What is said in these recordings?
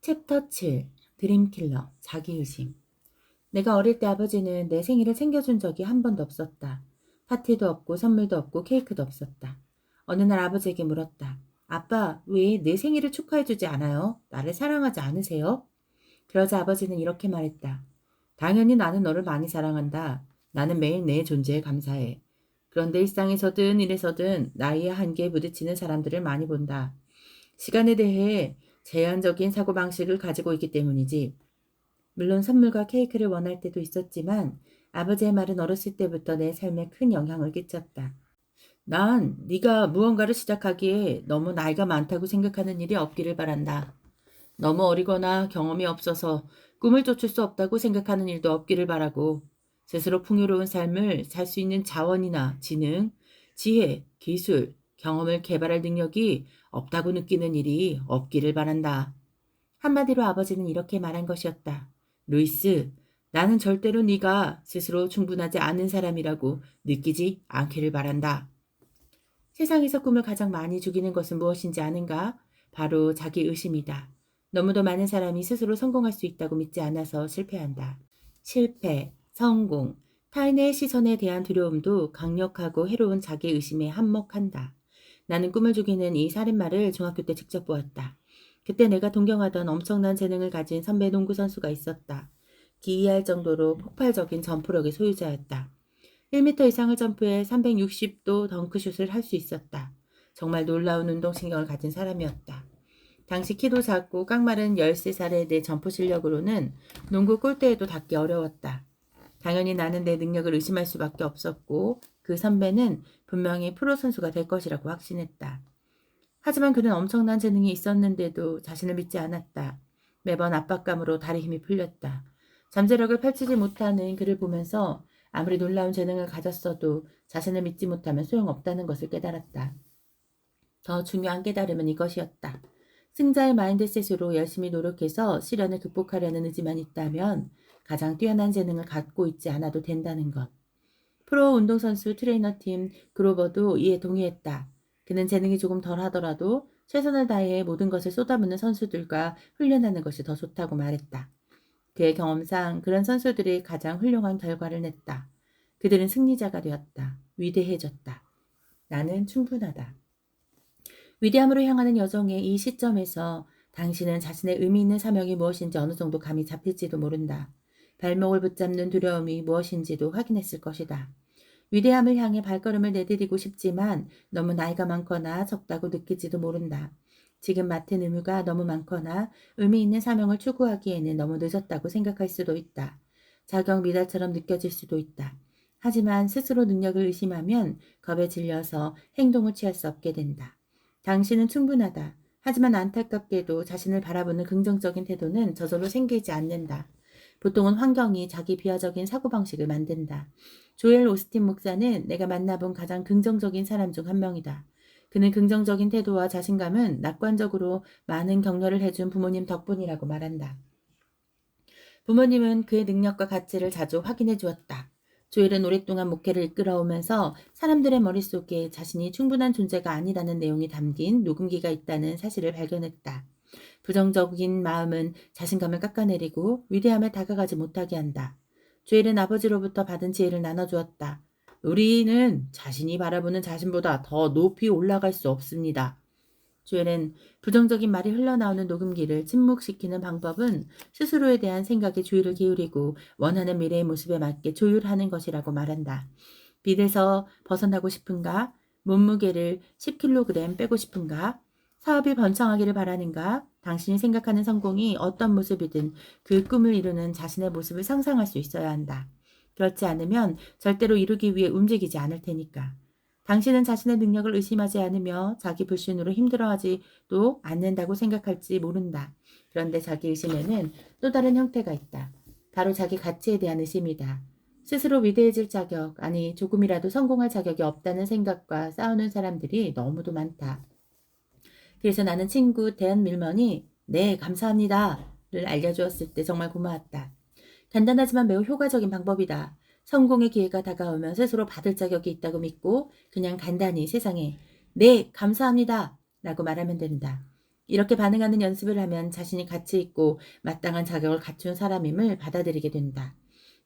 챕터 7. 드림킬러, 자기의심. 내가 어릴 때 아버지는 내 생일을 챙겨준 적이 한 번도 없었다. 파티도 없고 선물도 없고 케이크도 없었다. 어느 날 아버지에게 물었다. 아빠, 왜 내 생일을 축하해주지 않아요? 나를 사랑하지 않으세요? 그러자 아버지는 이렇게 말했다. 당연히 나는 너를 많이 사랑한다. 나는 매일 내 존재에 감사해. 그런데 일상에서든 일에서든 나이의 한계에 부딪히는 사람들을 많이 본다. 시간에 대해 제한적인 사고방식을 가지고 있기 때문이지. 물론 선물과 케이크를 원할 때도 있었지만 아버지의 말은 어렸을 때부터 내 삶에 큰 영향을 끼쳤다. 난 네가 무언가를 시작하기에 너무 나이가 많다고 생각하는 일이 없기를 바란다. 너무 어리거나 경험이 없어서 꿈을 쫓을 수 없다고 생각하는 일도 없기를 바라고 스스로 풍요로운 삶을 살 수 있는 자원이나 지능, 지혜, 기술, 경험을 개발할 능력이 없다고 느끼는 일이 없기를 바란다. 한마디로 아버지는 이렇게 말한 것이었다. 루이스, 나는 절대로 네가 스스로 충분하지 않은 사람이라고 느끼지 않기를 바란다. 세상에서 꿈을 가장 많이 죽이는 것은 무엇인지 아는가? 바로 자기 의심이다. 너무도 많은 사람이 스스로 성공할 수 있다고 믿지 않아서 실패한다. 실패, 성공, 타인의 시선에 대한 두려움도 강력하고 해로운 자기 의심에 한몫한다. 나는 꿈을 죽이는 이 살인마를 중학교 때 직접 보았다. 그때 내가 동경하던 엄청난 재능을 가진 선배 농구 선수가 있었다. 기이할 정도로 폭발적인 점프력의 소유자였다. 1m 이상을 점프해 360도 덩크슛을 할 수 있었다. 정말 놀라운 운동신경을 가진 사람이었다. 당시 키도 작고 깡마른 13살의 내 점프 실력으로는 농구 골대에도 닿기 어려웠다. 당연히 나는 내 능력을 의심할 수밖에 없었고 그 선배는 분명히 프로 선수가 될 것이라고 확신했다. 하지만 그는 엄청난 재능이 있었는데도 자신을 믿지 않았다. 매번 압박감으로 다리 힘이 풀렸다. 잠재력을 펼치지 못하는 그를 보면서 아무리 놀라운 재능을 가졌어도 자신을 믿지 못하면 소용없다는 것을 깨달았다. 더 중요한 깨달음은 이것이었다. 승자의 마인드셋으로 열심히 노력해서 시련을 극복하려는 의지만 있다면 가장 뛰어난 재능을 갖고 있지 않아도 된다는 것. 프로 운동선수 트레이너팀 그로버도 이에 동의했다. 그는 재능이 조금 덜 하더라도 최선을 다해 모든 것을 쏟아붓는 선수들과 훈련하는 것이 더 좋다고 말했다. 그의 경험상 그런 선수들이 가장 훌륭한 결과를 냈다. 그들은 승리자가 되었다. 위대해졌다. 나는 충분하다. 위대함으로 향하는 여정의 이 시점에서 당신은 자신의 의미 있는 사명이 무엇인지 어느 정도 감이 잡힐지도 모른다. 발목을 붙잡는 두려움이 무엇인지도 확인했을 것이다. 위대함을 향해 발걸음을 내디디고 싶지만 너무 나이가 많거나 적다고 느낄지도 모른다. 지금 맡은 의무가 너무 많거나 의미 있는 사명을 추구하기에는 너무 늦었다고 생각할 수도 있다. 자격 미달처럼 느껴질 수도 있다. 하지만 스스로 능력을 의심하면 겁에 질려서 행동을 취할 수 없게 된다. 당신은 충분하다. 하지만 안타깝게도 자신을 바라보는 긍정적인 태도는 저절로 생기지 않는다. 보통은 환경이 자기 비하적인 사고방식을 만든다. 조엘 오스틴 목사는 내가 만나본 가장 긍정적인 사람 중 한 명이다. 그는 긍정적인 태도와 자신감은 낙관적으로 많은 격려를 해준 부모님 덕분이라고 말한다. 부모님은 그의 능력과 가치를 자주 확인해 주었다. 조엘은 오랫동안 목회를 이끌어오면서 사람들의 머릿속에 자신이 충분한 존재가 아니라는 내용이 담긴 녹음기가 있다는 사실을 발견했다. 부정적인 마음은 자신감을 깎아내리고 위대함에 다가가지 못하게 한다. 조엘은 아버지로부터 받은 지혜를 나눠주었다. 우리는 자신이 바라보는 자신보다 더 높이 올라갈 수 없습니다. 조엘은 부정적인 말이 흘러나오는 녹음기를 침묵시키는 방법은 스스로에 대한 생각에 주의를 기울이고 원하는 미래의 모습에 맞게 조율하는 것이라고 말한다. 빚에서 벗어나고 싶은가? 몸무게를 10kg 빼고 싶은가? 사업이 번창하기를 바라는가? 당신이 생각하는 성공이 어떤 모습이든 그 꿈을 이루는 자신의 모습을 상상할 수 있어야 한다. 그렇지 않으면 절대로 이루기 위해 움직이지 않을 테니까. 당신은 자신의 능력을 의심하지 않으며 자기 불신으로 힘들어하지도 않는다고 생각할지 모른다. 그런데 자기 의심에는 또 다른 형태가 있다. 바로 자기 가치에 대한 의심이다. 스스로 위대해질 자격, 아니 조금이라도 성공할 자격이 없다는 생각과 싸우는 사람들이 너무도 많다. 그래서 나는 친구 댄 밀먼이 네, 감사합니다를 알려주었을 때 정말 고마웠다. 간단하지만 매우 효과적인 방법이다. 성공의 기회가 다가오면 스스로 받을 자격이 있다고 믿고 그냥 간단히 세상에 네, 감사합니다 라고 말하면 된다. 이렇게 반응하는 연습을 하면 자신이 가치 있고 마땅한 자격을 갖춘 사람임을 받아들이게 된다.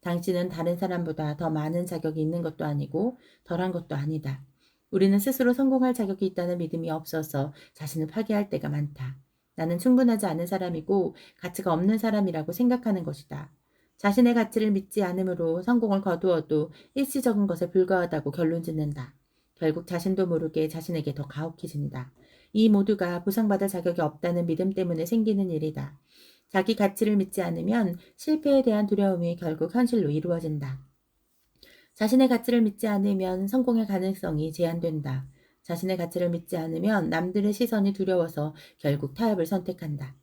당신은 다른 사람보다 더 많은 자격이 있는 것도 아니고 덜한 것도 아니다. 우리는 스스로 성공할 자격이 있다는 믿음이 없어서 자신을 파괴할 때가 많다. 나는 충분하지 않은 사람이고 가치가 없는 사람이라고 생각하는 것이다. 자신의 가치를 믿지 않으므로 성공을 거두어도 일시적인 것에 불과하다고 결론 짓는다. 결국 자신도 모르게 자신에게 더 가혹해진다. 이 모두가 보상받을 자격이 없다는 믿음 때문에 생기는 일이다. 자기 가치를 믿지 않으면 실패에 대한 두려움이 결국 현실로 이루어진다. 자신의 가치를 믿지 않으면 성공의 가능성이 제한된다. 자신의 가치를 믿지 않으면 남들의 시선이 두려워서 결국 타협을 선택한다.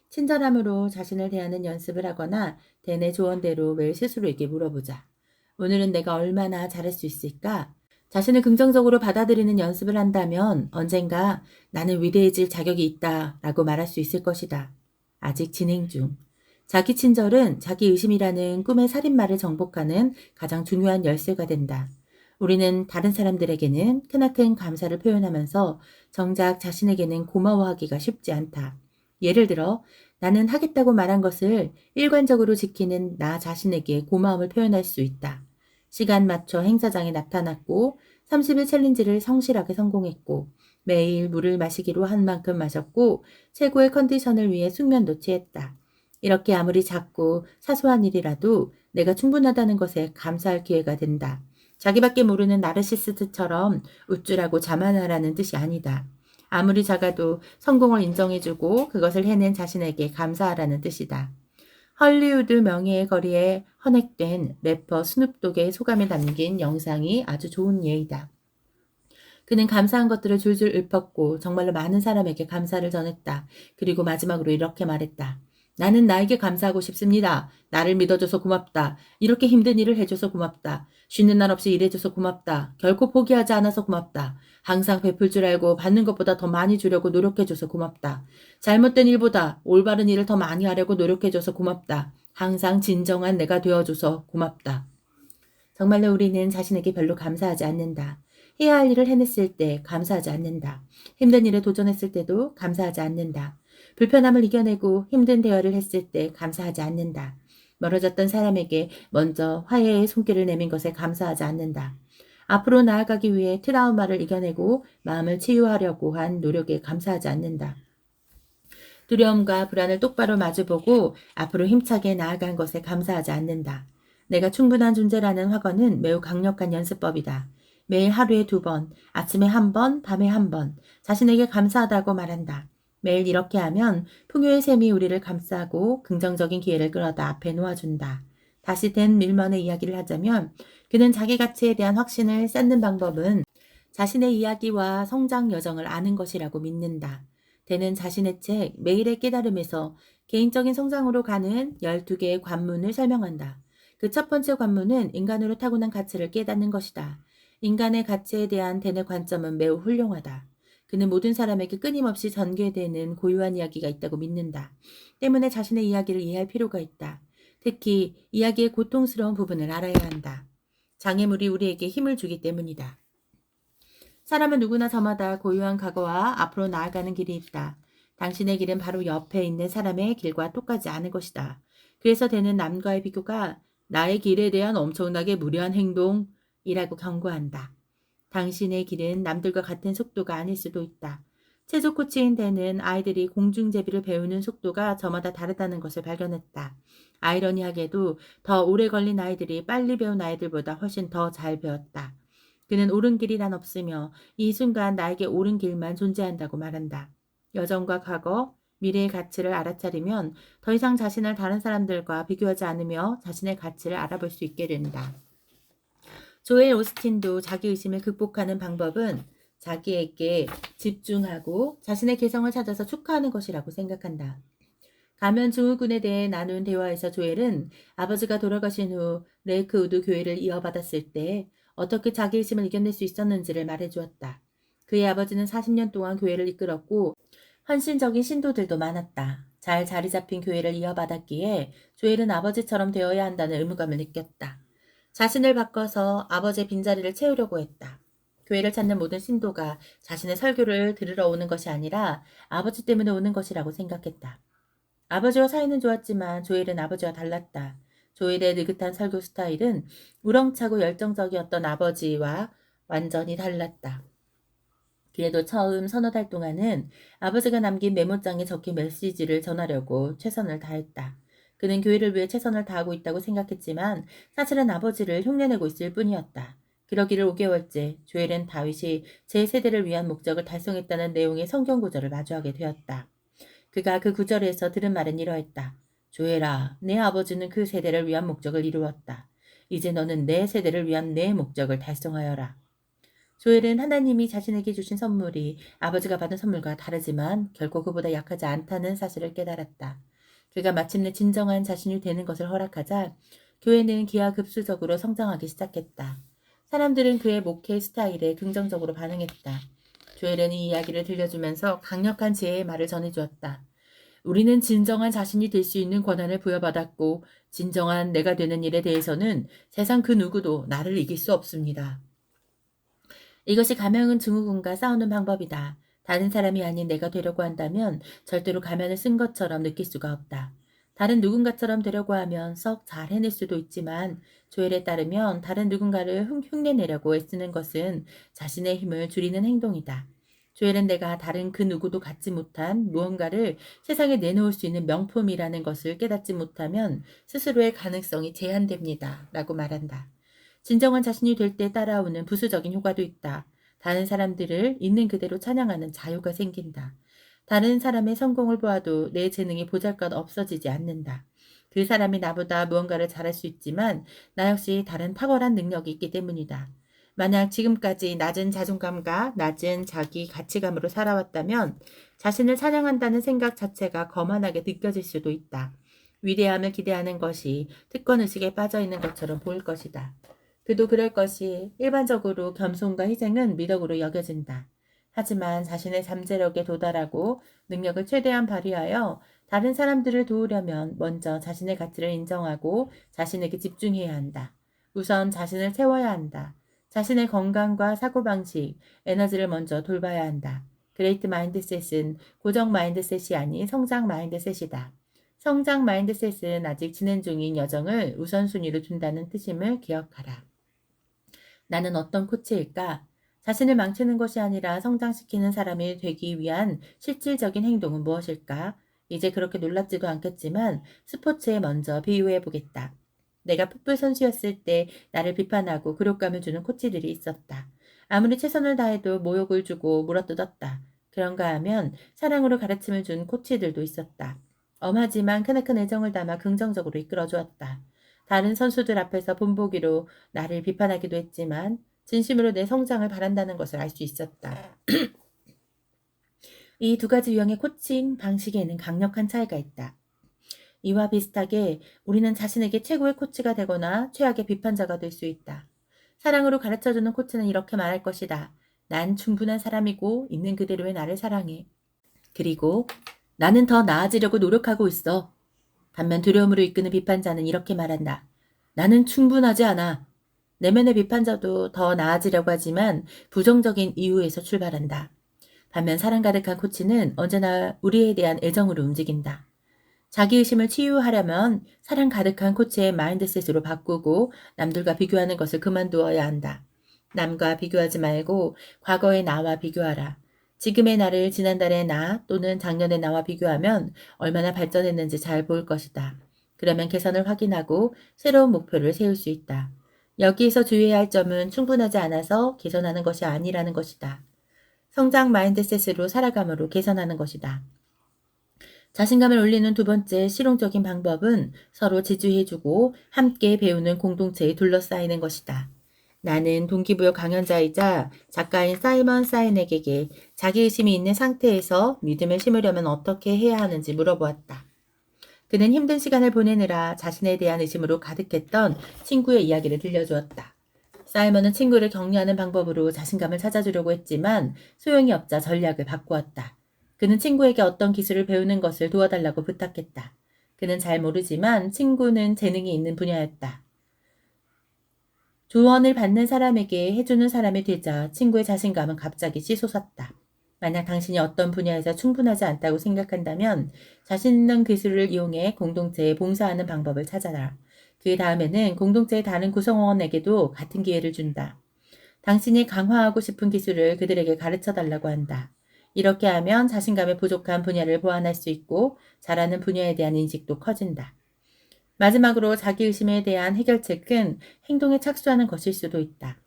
친절함으로 자신을 대하는 연습을 하거나 대내 조언대로 매일 스스로에게 물어보자. 오늘은 내가 얼마나 잘할 수 있을까? 자신을 긍정적으로 받아들이는 연습을 한다면 언젠가 나는 위대해질 자격이 있다 라고 말할 수 있을 것이다. 아직 진행 중. 자기 친절은 자기 의심이라는 꿈의 살인마를 정복하는 가장 중요한 열쇠가 된다. 우리는 다른 사람들에게는 크나큰 감사를 표현하면서 정작 자신에게는 고마워하기가 쉽지 않다. 예를 들어 나는 하겠다고 말한 것을 일관적으로 지키는 나 자신에게 고마움을 표현할 수 있다. 시간 맞춰 행사장에 나타났고 30일 챌린지를 성실하게 성공했고 매일 물을 마시기로 한 만큼 마셨고 최고의 컨디션을 위해 숙면도 취했다. 이렇게 아무리 작고 사소한 일이라도 내가 충분하다는 것에 감사할 기회가 된다. 자기밖에 모르는 나르시스트처럼 우쭐하고 자만하라는 뜻이 아니다. 아무리 작아도 성공을 인정해주고 그것을 해낸 자신에게 감사하라는 뜻이다. 헐리우드 명예의 거리에 헌액된 래퍼 스눕독의 소감이 담긴 영상이 아주 좋은 예이다. 그는 감사한 것들을 줄줄 읊었고 정말로 많은 사람에게 감사를 전했다. 그리고 마지막으로 이렇게 말했다. 나는 나에게 감사하고 싶습니다. 나를 믿어줘서 고맙다. 이렇게 힘든 일을 해줘서 고맙다. 쉬는 날 없이 일해줘서 고맙다. 결코 포기하지 않아서 고맙다. 항상 베풀 줄 알고 받는 것보다 더 많이 주려고 노력해줘서 고맙다. 잘못된 일보다 올바른 일을 더 많이 하려고 노력해줘서 고맙다. 항상 진정한 내가 되어줘서 고맙다. 정말로 우리는 자신에게 별로 감사하지 않는다. 해야 할 일을 해냈을 때 감사하지 않는다. 힘든 일에 도전했을 때도 감사하지 않는다. 불편함을 이겨내고 힘든 대화를 했을 때 감사하지 않는다. 멀어졌던 사람에게 먼저 화해의 손길을 내민 것에 감사하지 않는다. 앞으로 나아가기 위해 트라우마를 이겨내고 마음을 치유하려고 한 노력에 감사하지 않는다. 두려움과 불안을 똑바로 마주보고 앞으로 힘차게 나아간 것에 감사하지 않는다. 내가 충분한 존재라는 확언은 매우 강력한 연습법이다. 매일 하루에 2번, 아침에 1번, 밤에 1번, 자신에게 감사하다고 말한다. 매일 이렇게 하면 풍요의 샘이 우리를 감싸고 긍정적인 기회를 끌어다 앞에 놓아준다. 다시 댄 밀먼의 이야기를 하자면 그는 자기 가치에 대한 확신을 쌓는 방법은 자신의 이야기와 성장 여정을 아는 것이라고 믿는다. 댄은 자신의 책 매일의 깨달음에서 개인적인 성장으로 가는 12개의 관문을 설명한다. 그 첫 번째 관문은 인간으로 타고난 가치를 깨닫는 것이다. 인간의 가치에 대한 댄의 관점은 매우 훌륭하다. 그는 모든 사람에게 끊임없이 전개되는 고유한 이야기가 있다고 믿는다. 때문에 자신의 이야기를 이해할 필요가 있다. 특히 이야기의 고통스러운 부분을 알아야 한다. 장애물이 우리에게 힘을 주기 때문이다. 사람은 누구나 저마다 고유한 과거와 앞으로 나아가는 길이 있다. 당신의 길은 바로 옆에 있는 사람의 길과 똑같지 않은 것이다. 그래서 댄은 남과의 비교가 나의 길에 대한 엄청나게 무례한 행동이라고 경고한다. 당신의 길은 남들과 같은 속도가 아닐 수도 있다. 체조 코치인 댄은 아이들이 공중제비를 배우는 속도가 저마다 다르다는 것을 발견했다. 아이러니하게도 더 오래 걸린 아이들이 빨리 배운 아이들보다 훨씬 더 잘 배웠다. 그는 옳은 길이란 없으며 이 순간 나에게 옳은 길만 존재한다고 말한다. 여정과 과거, 미래의 가치를 알아차리면 더 이상 자신을 다른 사람들과 비교하지 않으며 자신의 가치를 알아볼 수 있게 된다. 조엘 오스틴도 자기의심을 극복하는 방법은 자기에게 집중하고 자신의 개성을 찾아서 축하하는 것이라고 생각한다. 가면 증후군에 대해 나눈 대화에서 조엘은 아버지가 돌아가신 후 레이크우드 교회를 이어받았을 때 어떻게 자기의심을 이겨낼 수 있었는지를 말해주었다. 그의 아버지는 40년 동안 교회를 이끌었고 헌신적인 신도들도 많았다. 잘 자리 잡힌 교회를 이어받았기에 조엘은 아버지처럼 되어야 한다는 의무감을 느꼈다. 자신을 바꿔서 아버지의 빈자리를 채우려고 했다. 교회를 찾는 모든 신도가 자신의 설교를 들으러 오는 것이 아니라 아버지 때문에 오는 것이라고 생각했다. 아버지와 사이는 좋았지만 조엘은 아버지와 달랐다. 조엘의 느긋한 설교 스타일은 우렁차고 열정적이었던 아버지와 완전히 달랐다. 그래도 처음 서너 달 동안은 아버지가 남긴 메모장에 적힌 메시지를 전하려고 최선을 다했다. 그는 교회를 위해 최선을 다하고 있다고 생각했지만 사실은 아버지를 흉내내고 있을 뿐이었다. 그러기를 5개월째 조엘은 다윗이 제 세대를 위한 목적을 달성했다는 내용의 성경 구절을 마주하게 되었다. 그가 그 구절에서 들은 말은 이러했다. 조엘아, 내 아버지는 그 세대를 위한 목적을 이루었다. 이제 너는 내 세대를 위한 내 목적을 달성하여라. 조엘은 하나님이 자신에게 주신 선물이 아버지가 받은 선물과 다르지만 결코 그보다 약하지 않다는 사실을 깨달았다. 그가 마침내 진정한 자신이 되는 것을 허락하자 교회는 기하급수적으로 성장하기 시작했다. 사람들은 그의 목회 스타일에 긍정적으로 반응했다. 조엘은 이 이야기를 들려주면서 강력한 지혜의 말을 전해주었다. 우리는 진정한 자신이 될 수 있는 권한을 부여받았고 진정한 내가 되는 일에 대해서는 세상 그 누구도 나를 이길 수 없습니다. 이것이 가면은 증후군과 싸우는 방법이다. 다른 사람이 아닌 내가 되려고 한다면 절대로 가면을 쓴 것처럼 느낄 수가 없다. 다른 누군가처럼 되려고 하면 썩 잘 해낼 수도 있지만 조엘에 따르면 다른 누군가를 흉내내려고 애쓰는 것은 자신의 힘을 줄이는 행동이다. 조엘은 내가 다른 그 누구도 갖지 못한 무언가를 세상에 내놓을 수 있는 명품이라는 것을 깨닫지 못하면 스스로의 가능성이 제한됩니다. 라고 말한다. 진정한 자신이 될 때 따라오는 부수적인 효과도 있다. 다른 사람들을 있는 그대로 찬양하는 자유가 생긴다. 다른 사람의 성공을 보아도 내 재능이 보잘것 없어지지 않는다. 그 사람이 나보다 무언가를 잘할 수 있지만 나 역시 다른 탁월한 능력이 있기 때문이다. 만약 지금까지 낮은 자존감과 낮은 자기 가치감으로 살아왔다면 자신을 찬양한다는 생각 자체가 거만하게 느껴질 수도 있다. 위대함을 기대하는 것이 특권의식에 빠져있는 것처럼 보일 것이다. 그도 그럴 것이 일반적으로 겸손과 희생은 미덕으로 여겨진다. 하지만 자신의 잠재력에 도달하고 능력을 최대한 발휘하여 다른 사람들을 도우려면 먼저 자신의 가치를 인정하고 자신에게 집중해야 한다. 우선 자신을 세워야 한다. 자신의 건강과 사고방식, 에너지를 먼저 돌봐야 한다. 그레이트 마인드셋은 고정 마인드셋이 아닌 성장 마인드셋이다. 성장 마인드셋은 아직 진행 중인 여정을 우선순위로 둔다는 뜻임을 기억하라. 나는 어떤 코치일까? 자신을 망치는 것이 아니라 성장시키는 사람이 되기 위한 실질적인 행동은 무엇일까? 이제 그렇게 놀랍지도 않겠지만 스포츠에 먼저 비유해 보겠다. 내가 풋볼 선수였을 때 나를 비판하고 굴욕감을 주는 코치들이 있었다. 아무리 최선을 다해도 모욕을 주고 물어뜯었다. 그런가 하면 사랑으로 가르침을 준 코치들도 있었다. 엄하지만 크나큰 애정을 담아 긍정적으로 이끌어주었다. 다른 선수들 앞에서 본보기로 나를 비판하기도 했지만 진심으로 내 성장을 바란다는 것을 알 수 있었다. 이 두 가지 유형의 코칭 방식에는 강력한 차이가 있다. 이와 비슷하게 우리는 자신에게 최고의 코치가 되거나 최악의 비판자가 될 수 있다. 사랑으로 가르쳐주는 코치는 이렇게 말할 것이다. 난 충분한 사람이고 있는 그대로의 나를 사랑해. 그리고 나는 더 나아지려고 노력하고 있어. 반면 두려움으로 이끄는 비판자는 이렇게 말한다. 나는 충분하지 않아. 내면의 비판자도 더 나아지려고 하지만 부정적인 이유에서 출발한다. 반면 사랑 가득한 코치는 언제나 우리에 대한 애정으로 움직인다. 자기의심을 치유하려면 사랑 가득한 코치의 마인드셋으로 바꾸고 남들과 비교하는 것을 그만두어야 한다. 남과 비교하지 말고 과거의 나와 비교하라. 지금의 나를 지난달의 나 또는 작년의 나와 비교하면 얼마나 발전했는지 잘 보일 것이다. 그러면 개선을 확인하고 새로운 목표를 세울 수 있다. 여기에서 주의해야 할 점은 충분하지 않아서 개선하는 것이 아니라는 것이다. 성장 마인드셋으로 살아감으로 개선하는 것이다. 자신감을 올리는 두 번째 실용적인 방법은 서로 지지해주고 함께 배우는 공동체에 둘러싸이는 것이다. 나는 동기부여 강연자이자 작가인 사이먼 사이넥에게 자기의심이 있는 상태에서 믿음을 심으려면 어떻게 해야 하는지 물어보았다. 그는 힘든 시간을 보내느라 자신에 대한 의심으로 가득했던 친구의 이야기를 들려주었다. 사이먼은 친구를 격려하는 방법으로 자신감을 찾아주려고 했지만 소용이 없자 전략을 바꾸었다. 그는 친구에게 어떤 기술을 배우는 것을 도와달라고 부탁했다. 그는 잘 모르지만 친구는 재능이 있는 분야였다. 조언을 받는 사람에게 해주는 사람이 되자 친구의 자신감은 갑자기 치솟았다. 만약 당신이 어떤 분야에서 충분하지 않다고 생각한다면 자신 있는 기술을 이용해 공동체에 봉사하는 방법을 찾아라. 그 다음에는 공동체의 다른 구성원에게도 같은 기회를 준다. 당신이 강화하고 싶은 기술을 그들에게 가르쳐 달라고 한다. 이렇게 하면 자신감에 부족한 분야를 보완할 수 있고 잘하는 분야에 대한 인식도 커진다. 마지막으로 자기의심에 대한 해결책은 행동에 착수하는 것일 수도 있다.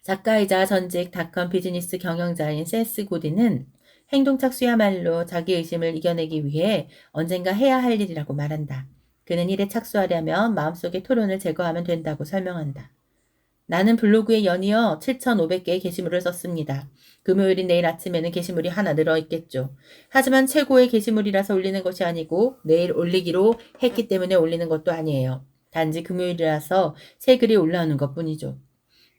작가이자 전직 닷컴 비즈니스 경영자인 세스 고디는 행동 착수야말로 자기의심을 이겨내기 위해 언젠가 해야 할 일이라고 말한다. 그는 일에 착수하려면 마음속의 토론을 제거하면 된다고 설명한다. 나는 블로그에 연이어 7,500개의 게시물을 썼습니다. 금요일인 내일 아침에는 게시물이 하나 늘어있겠죠. 하지만 최고의 게시물이라서 올리는 것이 아니고 내일 올리기로 했기 때문에 올리는 것도 아니에요. 단지 금요일이라서 새 글이 올라오는 것뿐이죠.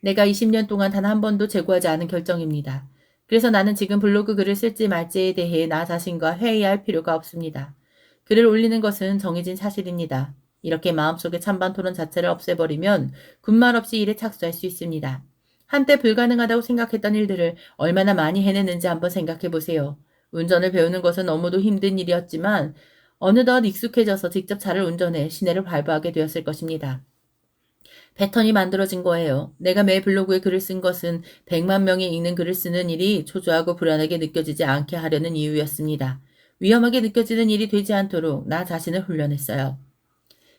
내가 20년 동안 단 한 번도 제고하지 않은 결정입니다. 그래서 나는 지금 블로그 글을 쓸지 말지에 대해 나 자신과 회의할 필요가 없습니다. 글을 올리는 것은 정해진 사실입니다. 이렇게 마음속의 찬반 토론 자체를 없애버리면 군말 없이 일에 착수할 수 있습니다. 한때 불가능하다고 생각했던 일들을 얼마나 많이 해냈는지 한번 생각해 보세요. 운전을 배우는 것은 너무도 힘든 일이었지만 어느덧 익숙해져서 직접 차를 운전해 시내를 발부하게 되었을 것입니다. 패턴이 만들어진 거예요. 내가 매 블로그에 글을 쓴 것은 100만 명이 읽는 글을 쓰는 일이 초조하고 불안하게 느껴지지 않게 하려는 이유였습니다. 위험하게 느껴지는 일이 되지 않도록 나 자신을 훈련했어요.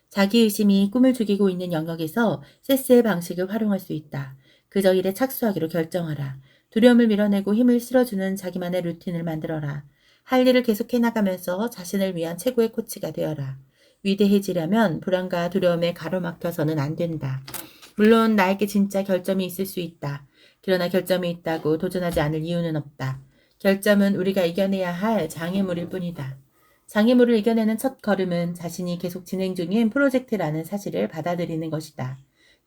자기의심이 꿈을 죽이고 있는 영역에서 세스의 방식을 활용할 수 있다. 그저 일에 착수하기로 결정하라. 두려움을 밀어내고 힘을 실어주는 자기만의 루틴을 만들어라. 할 일을 계속해 나가면서 자신을 위한 최고의 코치가 되어라. 위대해지려면 불안과 두려움에 가로막혀서는 안 된다. 물론 나에게 진짜 결점이 있을 수 있다. 그러나 결점이 있다고 도전하지 않을 이유는 없다. 결점은 우리가 이겨내야 할 장애물일 뿐이다. 장애물을 이겨내는 첫 걸음은 자신이 계속 진행 중인 프로젝트라는 사실을 받아들이는 것이다.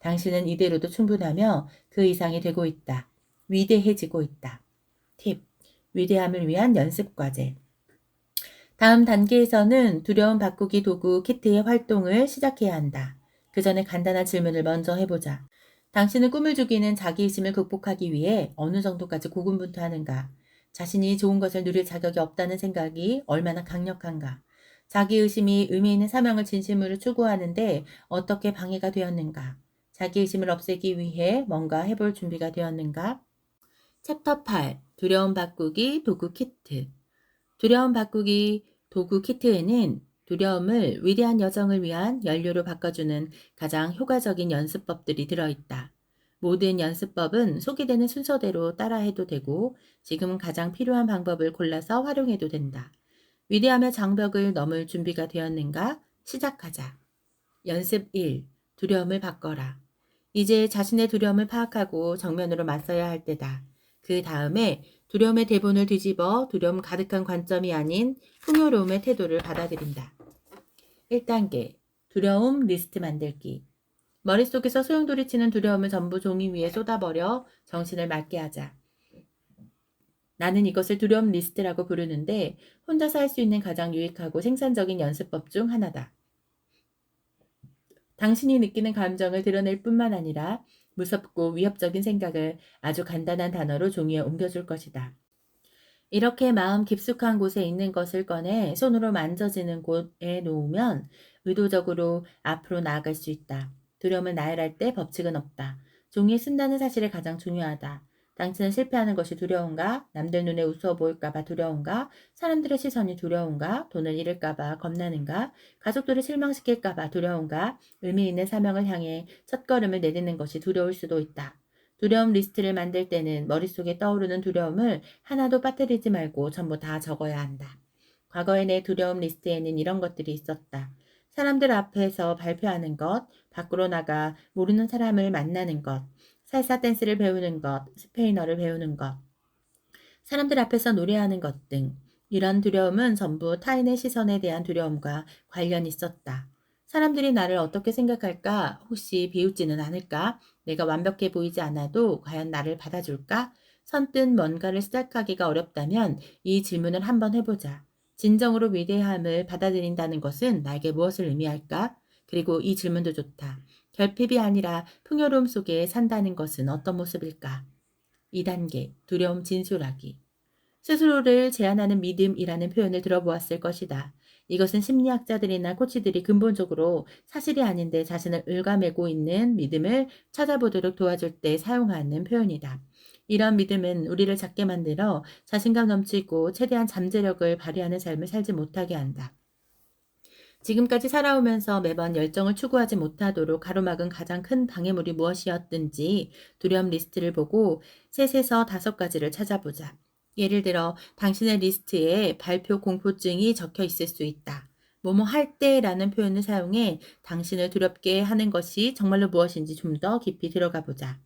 당신은 이대로도 충분하며 그 이상이 되고 있다. 위대해지고 있다. 팁. 위대함을 위한 연습 과제. 다음 단계에서는 두려움 바꾸기 도구 키트의 활동을 시작해야 한다. 그 전에 간단한 질문을 먼저 해보자. 당신은 꿈을 죽이는 자기의심을 극복하기 위해 어느 정도까지 고군분투하는가? 자신이 좋은 것을 누릴 자격이 없다는 생각이 얼마나 강력한가? 자기의심이 의미 있는 사명을 진심으로 추구하는데 어떻게 방해가 되었는가? 자기의심을 없애기 위해 뭔가 해볼 준비가 되었는가? 챕터 8. 두려움 바꾸기 도구 키트. 두려움 바꾸기 도구 키트에는 두려움을 위대한 여정을 위한 연료로 바꿔주는 가장 효과적인 연습법들이 들어있다. 모든 연습법은 소개되는 순서대로 따라해도 되고 지금 가장 필요한 방법을 골라서 활용해도 된다. 위대함의 장벽을 넘을 준비가 되었는가? 시작하자. 연습 1. 두려움을 바꿔라. 이제 자신의 두려움을 파악하고 정면으로 맞서야 할 때다. 그 다음에 두려움의 대본을 뒤집어 두려움 가득한 관점이 아닌 풍요로움의 태도를 받아들인다. 1단계. 두려움 리스트 만들기. 머릿속에서 소용돌이치는 두려움을 전부 종이 위에 쏟아버려 정신을 맑게 하자. 나는 이것을 두려움 리스트라고 부르는데 혼자서 할 수 있는 가장 유익하고 생산적인 연습법 중 하나다. 당신이 느끼는 감정을 드러낼 뿐만 아니라 무섭고 위협적인 생각을 아주 간단한 단어로 종이에 옮겨줄 것이다. 이렇게 마음 깊숙한 곳에 있는 것을 꺼내 손으로 만져지는 곳에 놓으면 의도적으로 앞으로 나아갈 수 있다. 두려움을 나열할 때 법칙은 없다. 종이에 쓴다는 사실이 가장 중요하다. 당신은 실패하는 것이 두려운가? 남들 눈에 우스워 보일까봐 두려운가? 사람들의 시선이 두려운가? 돈을 잃을까봐 겁나는가? 가족들을 실망시킬까봐 두려운가? 의미 있는 사명을 향해 첫걸음을 내딛는 것이 두려울 수도 있다. 두려움 리스트를 만들 때는 머릿속에 떠오르는 두려움을 하나도 빠뜨리지 말고 전부 다 적어야 한다. 과거의 내 두려움 리스트에는 이런 것들이 있었다. 사람들 앞에서 발표하는 것, 밖으로 나가 모르는 사람을 만나는 것, 살사 댄스를 배우는 것, 스페인어를 배우는 것, 사람들 앞에서 노래하는 것 등 이런 두려움은 전부 타인의 시선에 대한 두려움과 관련이 있었다. 사람들이 나를 어떻게 생각할까? 혹시 비웃지는 않을까? 내가 완벽해 보이지 않아도 과연 나를 받아줄까? 선뜻 뭔가를 시작하기가 어렵다면 이 질문을 한번 해보자. 진정으로 위대함을 받아들인다는 것은 나에게 무엇을 의미할까? 그리고 이 질문도 좋다. 결핍이 아니라 풍요로움 속에 산다는 것은 어떤 모습일까? 2단계, 두려움 진술하기. 스스로를 제한하는 믿음이라는 표현을 들어보았을 것이다. 이것은 심리학자들이나 코치들이 근본적으로 사실이 아닌데 자신을 옭아매고 있는 믿음을 찾아보도록 도와줄 때 사용하는 표현이다. 이런 믿음은 우리를 작게 만들어 자신감 넘치고 최대한 잠재력을 발휘하는 삶을 살지 못하게 한다. 지금까지 살아오면서 매번 열정을 추구하지 못하도록 가로막은 가장 큰 방해물이 무엇이었든지 두려움 리스트를 보고 셋에서 5가지를 찾아보자. 예를 들어 당신의 리스트에 발표 공포증이 적혀 있을 수 있다. 뭐뭐 할 때라는 표현을 사용해 당신을 두렵게 하는 것이 정말로 무엇인지 좀 더 깊이 들어가 보자.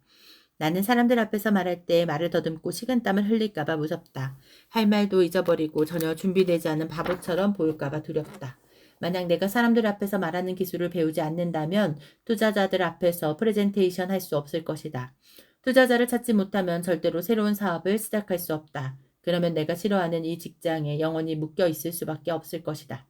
나는 사람들 앞에서 말할 때 말을 더듬고 식은땀을 흘릴까봐 무섭다. 할 말도 잊어버리고 전혀 준비되지 않은 바보처럼 보일까봐 두렵다. 만약 내가 사람들 앞에서 말하는 기술을 배우지 않는다면 투자자들 앞에서 프레젠테이션 할 수 없을 것이다. 투자자를 찾지 못하면 절대로 새로운 사업을 시작할 수 없다. 그러면 내가 싫어하는 이 직장에 영원히 묶여 있을 수밖에 없을 것이다.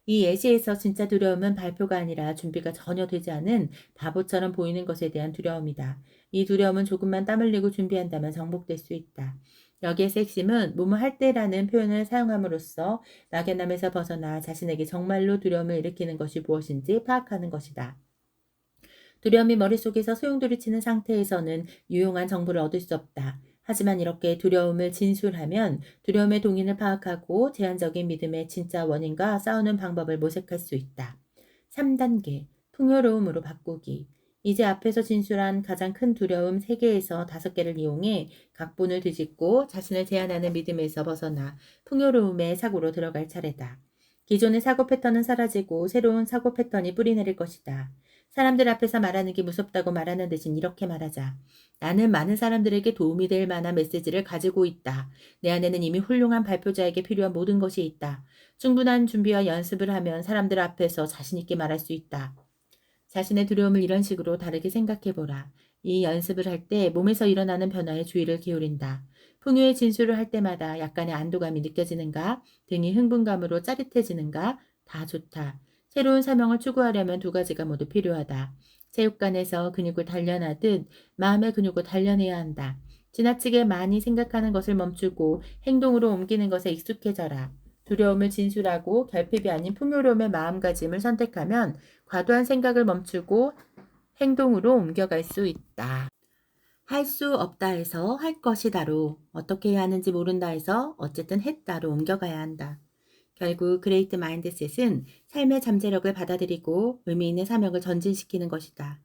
이 예시에서 진짜 두려움은 발표가 아니라 준비가 전혀 되지 않은 바보처럼 보이는 것에 대한 두려움이다. 이 두려움은 조금만 땀 흘리고 준비한다면 정복될 수 있다. 여기에서 핵심은 뭐뭐 할 때라는 표현을 사용함으로써 막연함에서 벗어나 자신에게 정말로 두려움을 일으키는 것이 무엇인지 파악하는 것이다. 두려움이 머릿속에서 소용돌이치는 상태에서는 유용한 정보를 얻을 수 없다. 하지만 이렇게 두려움을 진술하면 두려움의 동인을 파악하고 제한적인 믿음의 진짜 원인과 싸우는 방법을 모색할 수 있다. 3단계, 풍요로움으로 바꾸기. 이제 앞에서 진술한 가장 큰 두려움 3개에서 5개를 이용해 각본을 뒤집고 자신을 제한하는 믿음에서 벗어나 풍요로움의 사고로 들어갈 차례다. 기존의 사고 패턴은 사라지고 새로운 사고 패턴이 뿌리내릴 것이다. 사람들 앞에서 말하는 게 무섭다고 말하는 대신 이렇게 말하자. 나는 많은 사람들에게 도움이 될 만한 메시지를 가지고 있다. 내 안에는 이미 훌륭한 발표자에게 필요한 모든 것이 있다. 충분한 준비와 연습을 하면 사람들 앞에서 자신 있게 말할 수 있다. 자신의 두려움을 이런 식으로 다르게 생각해보라. 이 연습을 할 때 몸에서 일어나는 변화에 주의를 기울인다. 풍요의 진술을 할 때마다 약간의 안도감이 느껴지는가? 등이 흥분감으로 짜릿해지는가? 다 좋다. 새로운 사명을 추구하려면 2가지가 모두 필요하다. 체육관에서 근육을 단련하듯 마음의 근육을 단련해야 한다. 지나치게 많이 생각하는 것을 멈추고 행동으로 옮기는 것에 익숙해져라. 두려움을 진술하고 결핍이 아닌 풍요로움의 마음가짐을 선택하면 과도한 생각을 멈추고 행동으로 옮겨갈 수 있다. 할 수 없다에서 할 것이다로, 어떻게 해야 하는지 모른다에서 어쨌든 했다로 옮겨가야 한다. 결국 그레이트 마인드셋은 삶의 잠재력을 받아들이고 의미 있는 사명을 전진시키는 것이다.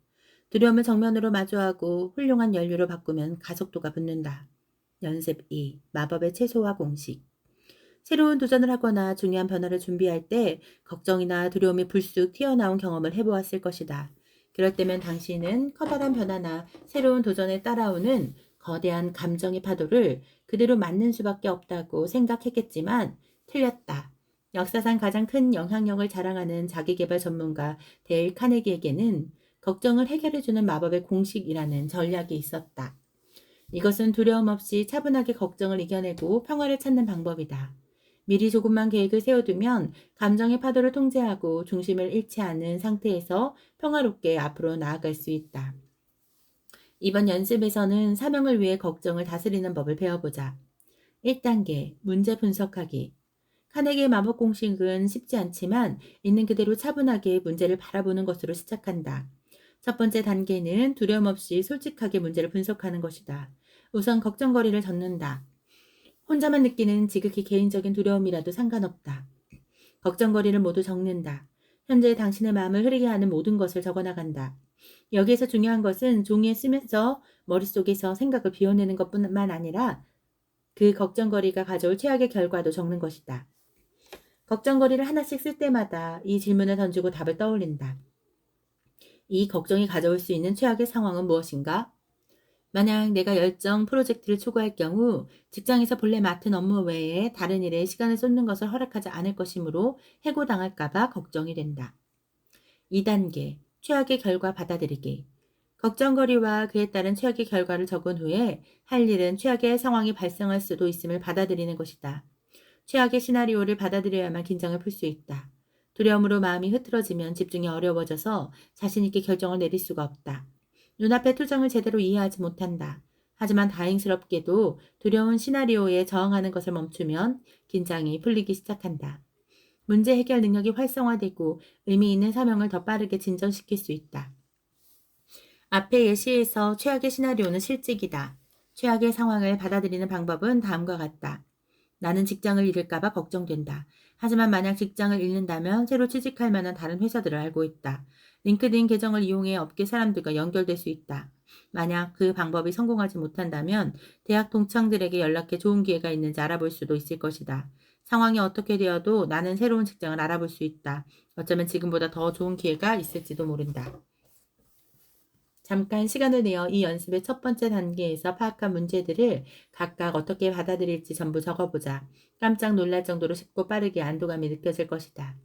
두려움을 정면으로 마주하고 훌륭한 연료로 바꾸면 가속도가 붙는다. 연습 2. 마법의 채소와 공식. 새로운 도전을 하거나 중요한 변화를 준비할 때 걱정이나 두려움이 불쑥 튀어나온 경험을 해보았을 것이다. 그럴 때면 당신은 커다란 변화나 새로운 도전에 따라오는 거대한 감정의 파도를 그대로 맞는 수밖에 없다고 생각했겠지만 틀렸다. 역사상 가장 큰 영향력을 자랑하는 자기계발 전문가 데일 카네기에게는 걱정을 해결해주는 마법의 공식이라는 전략이 있었다. 이것은 두려움 없이 차분하게 걱정을 이겨내고 평화를 찾는 방법이다. 미리 조금만 계획을 세워두면 감정의 파도를 통제하고 중심을 잃지 않은 상태에서 평화롭게 앞으로 나아갈 수 있다. 이번 연습에서는 사명을 위해 걱정을 다스리는 법을 배워보자. 1단계, 문제 분석하기. 카네기의 마법 공식은 쉽지 않지만 있는 그대로 차분하게 문제를 바라보는 것으로 시작한다. 첫 번째 단계는 두려움 없이 솔직하게 문제를 분석하는 것이다. 우선 걱정거리를 적는다. 혼자만 느끼는 지극히 개인적인 두려움이라도 상관없다. 걱정거리를 모두 적는다. 현재 당신의 마음을 흐리게 하는 모든 것을 적어나간다. 여기에서 중요한 것은 종이에 쓰면서 머릿속에서 생각을 비워내는 것뿐만 아니라 그 걱정거리가 가져올 최악의 결과도 적는 것이다. 걱정거리를 하나씩 쓸 때마다 이 질문을 던지고 답을 떠올린다. 이 걱정이 가져올 수 있는 최악의 상황은 무엇인가? 만약 내가 열정 프로젝트를 추구할 경우 직장에서 본래 맡은 업무 외에 다른 일에 시간을 쏟는 것을 허락하지 않을 것이므로 해고당할까봐 걱정이 된다. 2단계, 최악의 결과 받아들이기. 걱정거리와 그에 따른 최악의 결과를 적은 후에 할 일은 최악의 상황이 발생할 수도 있음을 받아들이는 것이다. 최악의 시나리오를 받아들여야만 긴장을 풀 수 있다. 두려움으로 마음이 흐트러지면 집중이 어려워져서 자신 있게 결정을 내릴 수가 없다. 눈앞의 투정을 제대로 이해하지 못한다. 하지만 다행스럽게도 두려운 시나리오에 저항하는 것을 멈추면 긴장이 풀리기 시작한다. 문제 해결 능력이 활성화되고 의미 있는 사명을 더 빠르게 진전시킬 수 있다. 앞의 예시에서 최악의 시나리오는 실직이다. 최악의 상황을 받아들이는 방법은 다음과 같다. 나는 직장을 잃을까봐 걱정된다. 하지만 만약 직장을 잃는다면 새로 취직할 만한 다른 회사들을 알고 있다. 링크드인 계정을 이용해 업계 사람들과 연결될 수 있다. 만약 그 방법이 성공하지 못한다면 대학 동창들에게 연락해 좋은 기회가 있는지 알아볼 수도 있을 것이다. 상황이 어떻게 되어도 나는 새로운 직장을 알아볼 수 있다. 어쩌면 지금보다 더 좋은 기회가 있을지도 모른다. 잠깐 시간을 내어 이 연습의 첫 번째 단계에서 파악한 문제들을 각각 어떻게 받아들일지 전부 적어보자. 깜짝 놀랄 정도로 쉽고 빠르게 안도감이 느껴질 것이다.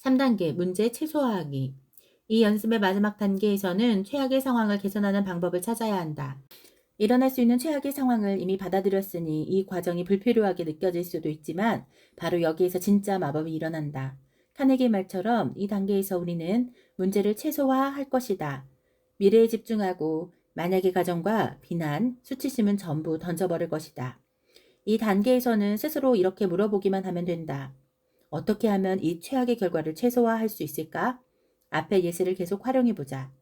3단계 문제 최소화하기. 이 연습의 마지막 단계에서는 최악의 상황을 개선하는 방법을 찾아야 한다. 일어날 수 있는 최악의 상황을 이미 받아들였으니 이 과정이 불필요하게 느껴질 수도 있지만 바로 여기에서 진짜 마법이 일어난다. 카네기 말처럼 이 단계에서 우리는 문제를 최소화할 것이다. 미래에 집중하고 만약의 가정과 비난, 수치심은 전부 던져버릴 것이다. 이 단계에서는 스스로 이렇게 물어보기만 하면 된다. 어떻게 하면 이 최악의 결과를 최소화할 수 있을까? 앞의 예시를 계속 활용해보자.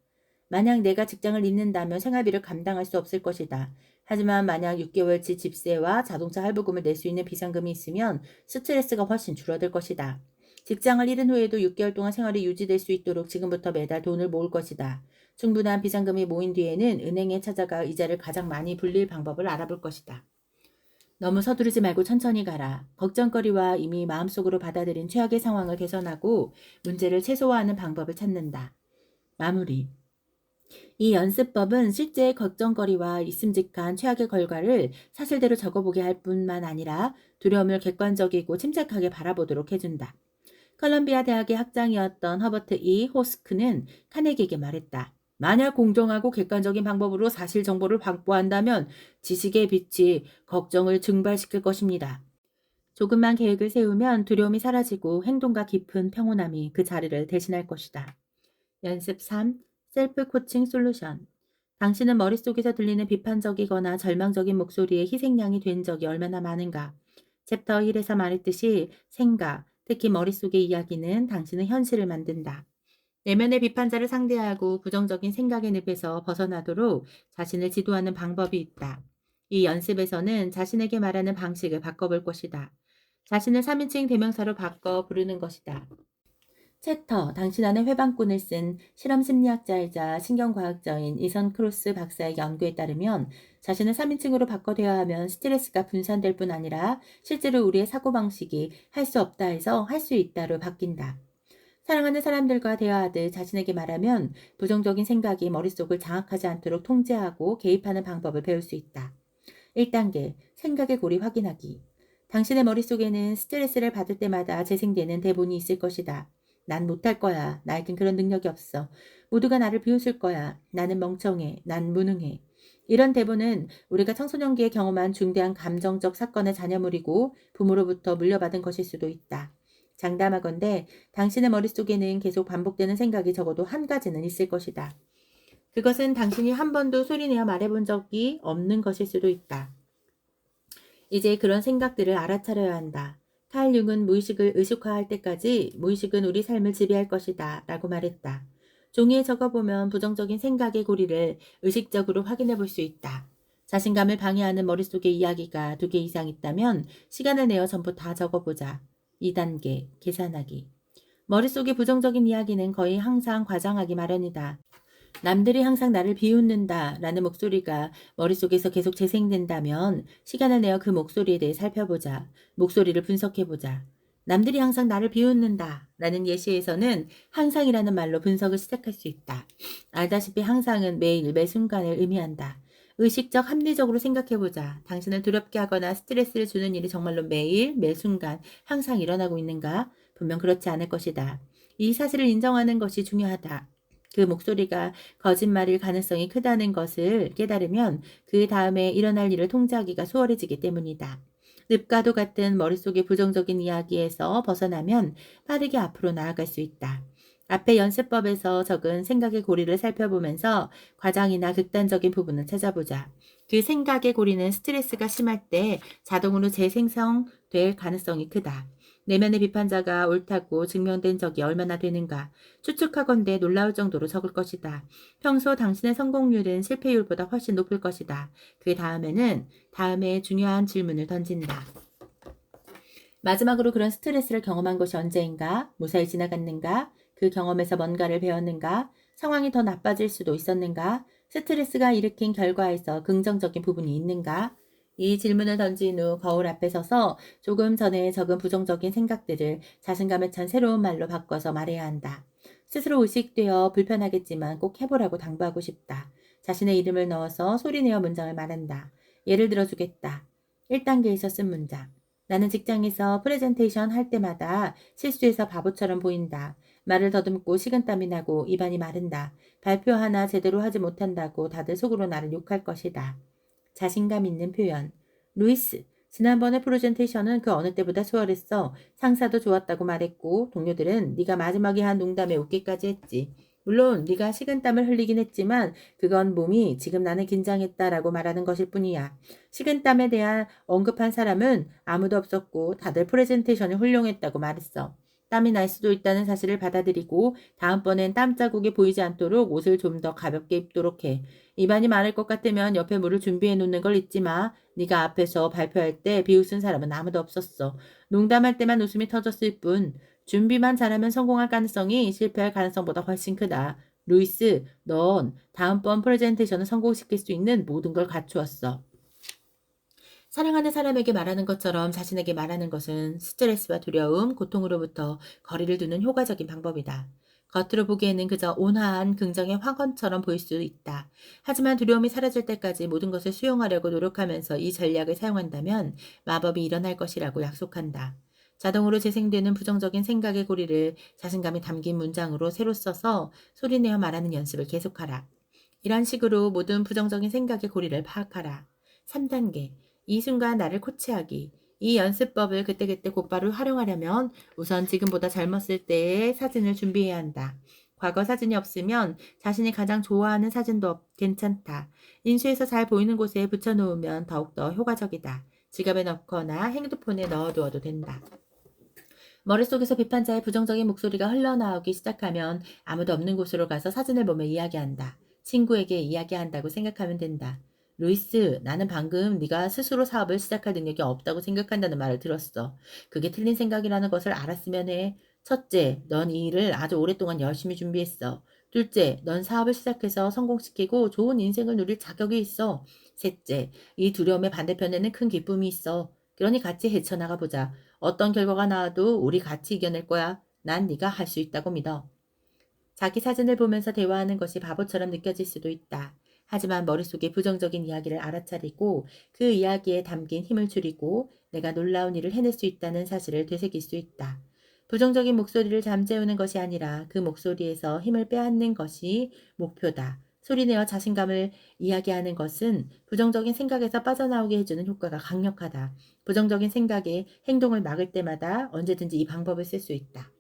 만약 내가 직장을 잃는다면 생활비를 감당할 수 없을 것이다. 하지만 만약 6개월치 집세와 자동차 할부금을 낼 수 있는 비상금이 있으면 스트레스가 훨씬 줄어들 것이다. 직장을 잃은 후에도 6개월 동안 생활이 유지될 수 있도록 지금부터 매달 돈을 모을 것이다. 충분한 비상금이 모인 뒤에는 은행에 찾아가 이자를 가장 많이 불릴 방법을 알아볼 것이다. 너무 서두르지 말고 천천히 가라. 걱정거리와 이미 마음속으로 받아들인 최악의 상황을 개선하고 문제를 최소화하는 방법을 찾는다. 마무리. 이 연습법은 실제 걱정거리와 있음직한 최악의 결과를 사실대로 적어보게 할 뿐만 아니라 두려움을 객관적이고 침착하게 바라보도록 해준다. 컬럼비아 대학의 학장이었던 허버트 E. 호스크는 카네기에게 말했다. 만약 공정하고 객관적인 방법으로 사실 정보를 확보한다면 지식의 빛이 걱정을 증발시킬 것입니다. 조금만 계획을 세우면 두려움이 사라지고 행동과 깊은 평온함이 그 자리를 대신할 것이다. 연습 3. 셀프 코칭 솔루션. 당신은 머릿속에서 들리는 비판적이거나 절망적인 목소리에 희생양이 된 적이 얼마나 많은가? 챕터 1에서 말했듯이 생각, 특히 머릿속의 이야기는 당신의 현실을 만든다. 내면의 비판자를 상대하고 부정적인 생각의 늪에서 벗어나도록 자신을 지도하는 방법이 있다. 이 연습에서는 자신에게 말하는 방식을 바꿔볼 것이다. 자신을 3인칭 대명사로 바꿔 부르는 것이다. 챕터, 당신 안에 회방꾼을 쓴 실험심리학자이자 신경과학자인 이선 크로스 박사의 연구에 따르면 자신을 3인칭으로 바꿔 대화하면 스트레스가 분산될 뿐 아니라 실제로 우리의 사고방식이 할 수 없다 해서 할 수 있다로 바뀐다. 사랑하는 사람들과 대화하듯 자신에게 말하면 부정적인 생각이 머릿속을 장악하지 않도록 통제하고 개입하는 방법을 배울 수 있다. 1단계, 생각의 고리 확인하기. 당신의 머릿속에는 스트레스를 받을 때마다 재생되는 대본이 있을 것이다. 난 못할 거야. 나에겐 그런 능력이 없어. 모두가 나를 비웃을 거야. 나는 멍청해. 난 무능해. 이런 대본은 우리가 청소년기에 경험한 중대한 감정적 사건의 자녀물이고 부모로부터 물려받은 것일 수도 있다. 장담하건대 당신의 머릿속에는 계속 반복되는 생각이 적어도 한 가지는 있을 것이다. 그것은 당신이 한 번도 소리내어 말해본 적이 없는 것일 수도 있다. 이제 그런 생각들을 알아차려야 한다. 칼 융은 무의식을 의식화할 때까지 무의식은 우리 삶을 지배할 것이다 라고 말했다. 종이에 적어보면 부정적인 생각의 고리를 의식적으로 확인해 볼 수 있다. 자신감을 방해하는 머릿속의 이야기가 2개 이상 있다면 시간을 내어 전부 다 적어보자. 2단계 계산하기. 머릿속의 부정적인 이야기는 거의 항상 과장하기 마련이다. 남들이 항상 나를 비웃는다 라는 목소리가 머릿속에서 계속 재생된다면 시간을 내어 그 목소리에 대해 살펴보자. 목소리를 분석해보자. 남들이 항상 나를 비웃는다 라는 예시에서는 항상이라는 말로 분석을 시작할 수 있다. 알다시피 항상은 매일 매 순간을 의미한다. 의식적 합리적으로 생각해보자. 당신을 두렵게 하거나 스트레스를 주는 일이 정말로 매일 매 순간 항상 일어나고 있는가? 분명 그렇지 않을 것이다. 이 사실을 인정하는 것이 중요하다. 그 목소리가 거짓말일 가능성이 크다는 것을 깨달으면 그 다음에 일어날 일을 통제하기가 수월해지기 때문이다. 늪과도 같은 머릿속의 부정적인 이야기에서 벗어나면 빠르게 앞으로 나아갈 수 있다. 앞의 연습법에서 적은 생각의 고리를 살펴보면서 과장이나 극단적인 부분을 찾아보자. 그 생각의 고리는 스트레스가 심할 때 자동으로 재생성될 가능성이 크다. 내면의 비판자가 옳다고 증명된 적이 얼마나 되는가 추측하건대 놀라울 정도로 적을 것이다. 평소 당신의 성공률은 실패율보다 훨씬 높을 것이다. 그 다음에 중요한 질문을 던진다. 마지막으로 그런 스트레스를 경험한 것이 언제인가? 무사히 지나갔는가? 그 경험에서 뭔가를 배웠는가? 상황이 더 나빠질 수도 있었는가? 스트레스가 일으킨 결과에서 긍정적인 부분이 있는가? 이 질문을 던진 후 거울 앞에 서서 조금 전에 적은 부정적인 생각들을 자신감에 찬 새로운 말로 바꿔서 말해야 한다. 스스로 의식되어 불편하겠지만 꼭 해보라고 당부하고 싶다. 자신의 이름을 넣어서 소리내어 문장을 말한다. 예를 들어주겠다. 1단계에서 쓴 문장. 나는 직장에서 프레젠테이션 할 때마다 실수해서 바보처럼 보인다. 말을 더듬고 식은땀이 나고 입안이 마른다. 발표 하나 제대로 하지 못한다고 다들 속으로 나를 욕할 것이다. 자신감 있는 표현. 루이스, 지난번에 프레젠테이션은 그 어느 때보다 수월했어. 상사도 좋았다고 말했고 동료들은 네가 마지막에 한 농담에 웃기까지 했지. 물론 네가 식은땀을 흘리긴 했지만 그건 몸이 지금 나는 긴장했다라고 말하는 것일 뿐이야. 식은땀에 대한 언급한 사람은 아무도 없었고 다들 프레젠테이션이 훌륭했다고 말했어. 땀이 날 수도 있다는 사실을 받아들이고 다음번엔 땀 자국이 보이지 않도록 옷을 좀 더 가볍게 입도록 해. 입안이 마를 것 같으면 옆에 물을 준비해 놓는 걸 잊지 마. 네가 앞에서 발표할 때 비웃은 사람은 아무도 없었어. 농담할 때만 웃음이 터졌을 뿐. 준비만 잘하면 성공할 가능성이 실패할 가능성보다 훨씬 크다. 루이스, 넌 다음번 프레젠테이션을 성공시킬 수 있는 모든 걸 갖추었어. 사랑하는 사람에게 말하는 것처럼 자신에게 말하는 것은 스트레스와 두려움, 고통으로부터 거리를 두는 효과적인 방법이다. 겉으로 보기에는 그저 온화한 긍정의 확언처럼 보일 수 있다. 하지만 두려움이 사라질 때까지 모든 것을 수용하려고 노력하면서 이 전략을 사용한다면 마법이 일어날 것이라고 약속한다. 자동으로 재생되는 부정적인 생각의 고리를 자신감이 담긴 문장으로 새로 써서 소리내어 말하는 연습을 계속하라. 이런 식으로 모든 부정적인 생각의 고리를 파악하라. 3단계. 이 순간 나를 코치하기. 이 연습법을 그때그때 곧바로 활용하려면 우선 지금보다 젊었을 때의 사진을 준비해야 한다. 과거 사진이 없으면 자신이 가장 좋아하는 사진도 괜찮다. 인수해서 잘 보이는 곳에 붙여놓으면 더욱더 효과적이다. 지갑에 넣거나 핸드폰에 넣어두어도 된다. 머릿속에서 비판자의 부정적인 목소리가 흘러나오기 시작하면 아무도 없는 곳으로 가서 사진을 보며 이야기한다. 친구에게 이야기한다고 생각하면 된다. 루이스, 나는 방금 네가 스스로 사업을 시작할 능력이 없다고 생각한다는 말을 들었어. 그게 틀린 생각이라는 것을 알았으면 해. 첫째, 넌 이 일을 아주 오랫동안 열심히 준비했어. 둘째, 넌 사업을 시작해서 성공시키고 좋은 인생을 누릴 자격이 있어. 셋째, 이 두려움의 반대편에는 큰 기쁨이 있어. 그러니 같이 헤쳐나가 보자. 어떤 결과가 나와도 우리 같이 이겨낼 거야. 난 네가 할 수 있다고 믿어. 자기 사진을 보면서 대화하는 것이 바보처럼 느껴질 수도 있다. 하지만 머릿속에 부정적인 이야기를 알아차리고 그 이야기에 담긴 힘을 줄이고 내가 놀라운 일을 해낼 수 있다는 사실을 되새길 수 있다. 부정적인 목소리를 잠재우는 것이 아니라 그 목소리에서 힘을 빼앗는 것이 목표다. 소리내어 자신감을 이야기하는 것은 부정적인 생각에서 빠져나오게 해주는 효과가 강력하다. 부정적인 생각에 행동을 막을 때마다 언제든지 이 방법을 쓸 수 있다.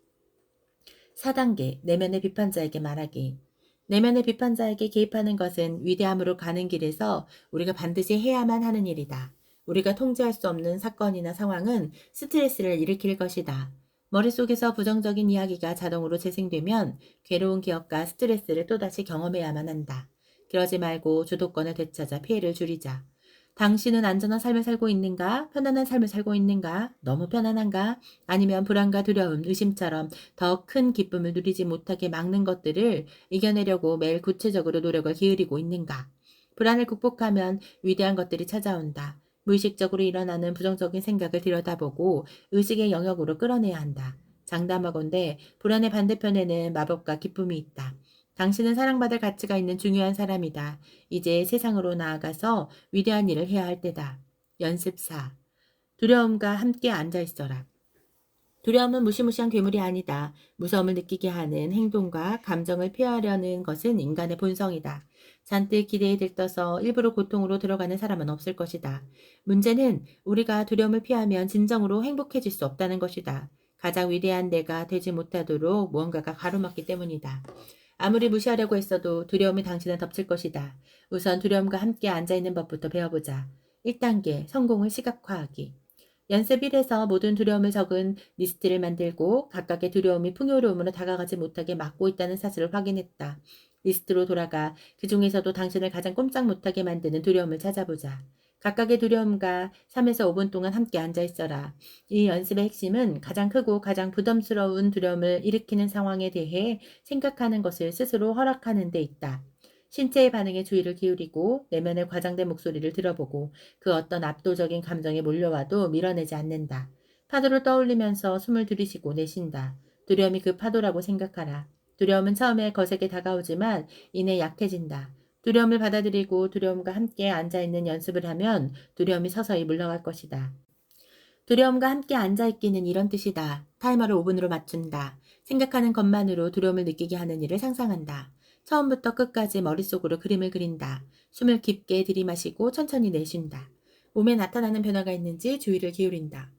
4단계, 내면의 비판자에게 말하기. 내면의 비판자에게 개입하는 것은 위대함으로 가는 길에서 우리가 반드시 해야만 하는 일이다. 우리가 통제할 수 없는 사건이나 상황은 스트레스를 일으킬 것이다. 머릿속에서 부정적인 이야기가 자동으로 재생되면 괴로운 기억과 스트레스를 또다시 경험해야만 한다. 그러지 말고 주도권을 되찾아 피해를 줄이자. 당신은 안전한 삶을 살고 있는가? 편안한 삶을 살고 있는가? 너무 편안한가? 아니면 불안과 두려움, 의심처럼 더 큰 기쁨을 누리지 못하게 막는 것들을 이겨내려고 매일 구체적으로 노력을 기울이고 있는가? 불안을 극복하면 위대한 것들이 찾아온다. 무의식적으로 일어나는 부정적인 생각을 들여다보고 의식의 영역으로 끌어내야 한다. 장담하건대 불안의 반대편에는 마법과 기쁨이 있다. 당신은 사랑받을 가치가 있는 중요한 사람이다. 이제 세상으로 나아가서 위대한 일을 해야 할 때다. 연습 4. 두려움과 함께 앉아 있어라. 두려움은 무시무시한 괴물이 아니다. 무서움을 느끼게 하는 행동과 감정을 피하려는 것은 인간의 본성이다. 잔뜩 기대에 들떠서 일부러 고통으로 들어가는 사람은 없을 것이다. 문제는 우리가 두려움을 피하면 진정으로 행복해질 수 없다는 것이다. 가장 위대한 내가 되지 못하도록 무언가가 가로막기 때문이다. 아무리 무시하려고 했어도 두려움이 당신을 덮칠 것이다. 우선 두려움과 함께 앉아있는 법부터 배워보자. 1단계, 성공을 시각화하기. 연습 1에서 모든 두려움을 적은 리스트를 만들고 각각의 두려움이 풍요로움으로 다가가지 못하게 막고 있다는 사실을 확인했다. 리스트로 돌아가 그 중에서도 당신을 가장 꼼짝 못하게 만드는 두려움을 찾아보자. 각각의 두려움과 3에서 5분 동안 함께 앉아 있어라. 이 연습의 핵심은 가장 크고 가장 부담스러운 두려움을 일으키는 상황에 대해 생각하는 것을 스스로 허락하는 데 있다. 신체의 반응에 주의를 기울이고 내면의 과장된 목소리를 들어보고 그 어떤 압도적인 감정이 몰려와도 밀어내지 않는다. 파도를 떠올리면서 숨을 들이쉬고 내쉰다. 두려움이 그 파도라고 생각하라. 두려움은 처음에 거세게 다가오지만 이내 약해진다. 두려움을 받아들이고 두려움과 함께 앉아있는 연습을 하면 두려움이 서서히 물러갈 것이다. 두려움과 함께 앉아있기는 이런 뜻이다. 타이머를 5분으로 맞춘다. 생각하는 것만으로 두려움을 느끼게 하는 일을 상상한다. 처음부터 끝까지 머릿속으로 그림을 그린다. 숨을 깊게 들이마시고 천천히 내쉰다. 몸에 나타나는 변화가 있는지 주의를 기울인다.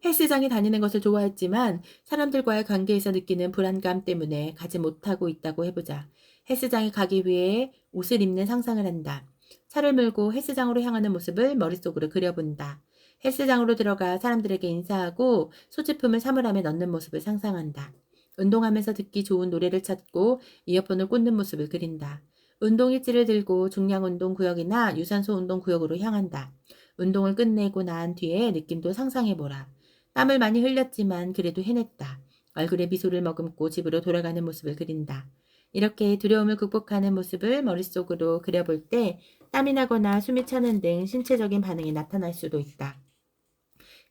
헬스장에 다니는 것을 좋아했지만 사람들과의 관계에서 느끼는 불안감 때문에 가지 못하고 있다고 해보자. 헬스장에 가기 위해 옷을 입는 상상을 한다. 차를 몰고 헬스장으로 향하는 모습을 머릿속으로 그려본다. 헬스장으로 들어가 사람들에게 인사하고 소지품을 사물함에 넣는 모습을 상상한다. 운동하면서 듣기 좋은 노래를 찾고 이어폰을 꽂는 모습을 그린다. 운동 일지를 들고 중량 운동 구역이나 유산소 운동 구역으로 향한다. 운동을 끝내고 난 뒤에 느낌도 상상해보라. 땀을 많이 흘렸지만 그래도 해냈다. 얼굴에 미소를 머금고 집으로 돌아가는 모습을 그린다. 이렇게 두려움을 극복하는 모습을 머릿속으로 그려볼 때 땀이 나거나 숨이 차는 등 신체적인 반응이 나타날 수도 있다.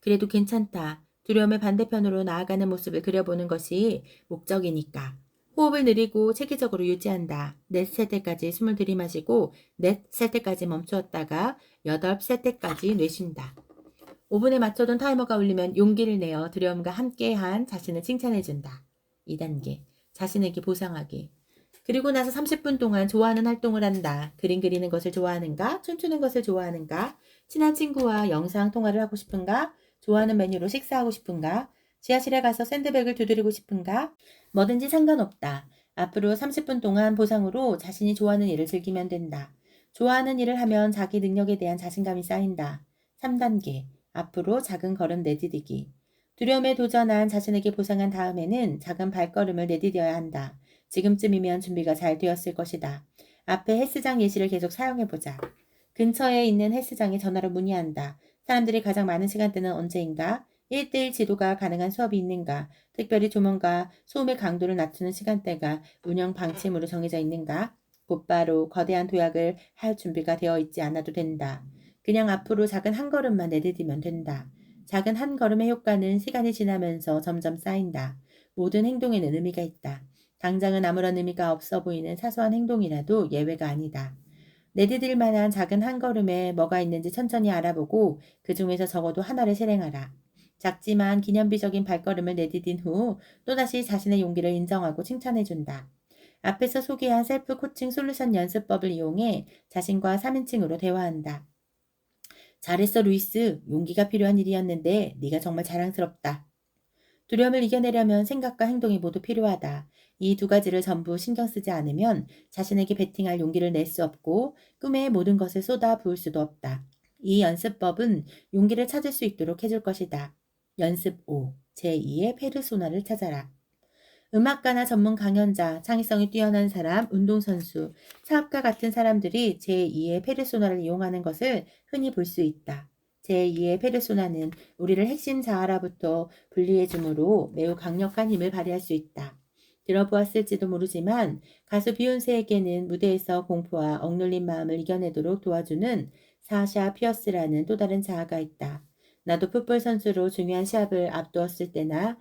그래도 괜찮다. 두려움의 반대편으로 나아가는 모습을 그려보는 것이 목적이니까. 호흡을 느리고 체계적으로 유지한다. 넷 셀 때까지 숨을 들이마시고 넷 셀 때까지 멈추었다가 여덟 셀 때까지 내쉰다. 5분에 맞춰둔 타이머가 울리면 용기를 내어 두려움과 함께한 자신을 칭찬해준다. 2단계. 자신에게 보상하기. 그리고 나서 30분 동안 좋아하는 활동을 한다. 그림 그리는 것을 좋아하는가? 춤추는 것을 좋아하는가? 친한 친구와 영상 통화를 하고 싶은가? 좋아하는 메뉴로 식사하고 싶은가? 지하실에 가서 샌드백을 두드리고 싶은가? 뭐든지 상관없다. 앞으로 30분 동안 보상으로 자신이 좋아하는 일을 즐기면 된다. 좋아하는 일을 하면 자기 능력에 대한 자신감이 쌓인다. 3단계. 앞으로 작은 걸음 내디디기. 두려움에 도전한 자신에게 보상한 다음에는 작은 발걸음을 내디뎌야 한다. 지금쯤이면 준비가 잘 되었을 것이다. 앞에 헬스장 예시를 계속 사용해보자. 근처에 있는 헬스장에 전화로 문의한다. 사람들이 가장 많은 시간대는 언제인가? 1대1 지도가 가능한 수업이 있는가? 특별히 조명과 소음의 강도를 낮추는 시간대가 운영 방침으로 정해져 있는가? 곧바로 거대한 도약을 할 준비가 되어 있지 않아도 된다. 그냥 앞으로 작은 한 걸음만 내디디면 된다. 작은 한 걸음의 효과는 시간이 지나면서 점점 쌓인다. 모든 행동에는 의미가 있다. 당장은 아무런 의미가 없어 보이는 사소한 행동이라도 예외가 아니다. 내디딜 만한 작은 한 걸음에 뭐가 있는지 천천히 알아보고 그 중에서 적어도 하나를 실행하라. 작지만 기념비적인 발걸음을 내디딘 후 또다시 자신의 용기를 인정하고 칭찬해준다. 앞에서 소개한 셀프 코칭 솔루션 연습법을 이용해 자신과 3인칭으로 대화한다. 잘했어, 루이스. 용기가 필요한 일이었는데 네가 정말 자랑스럽다. 두려움을 이겨내려면 생각과 행동이 모두 필요하다. 이 두 가지를 전부 신경 쓰지 않으면 자신에게 베팅할 용기를 낼 수 없고 꿈에 모든 것을 쏟아 부을 수도 없다. 이 연습법은 용기를 찾을 수 있도록 해줄 것이다. 연습 5. 제2의 페르소나를 찾아라. 음악가나 전문 강연자, 창의성이 뛰어난 사람, 운동선수, 사업가 같은 사람들이 제2의 페르소나를 이용하는 것을 흔히 볼 수 있다. 제2의 페르소나는 우리를 핵심 자아라부터 분리해주므로 매우 강력한 힘을 발휘할 수 있다. 들어보았을지도 모르지만 가수 비욘세에게는 무대에서 공포와 억눌린 마음을 이겨내도록 도와주는 사샤 피어스라는 또 다른 자아가 있다. 나도 풋볼 선수로 중요한 시합을 앞두었을 때나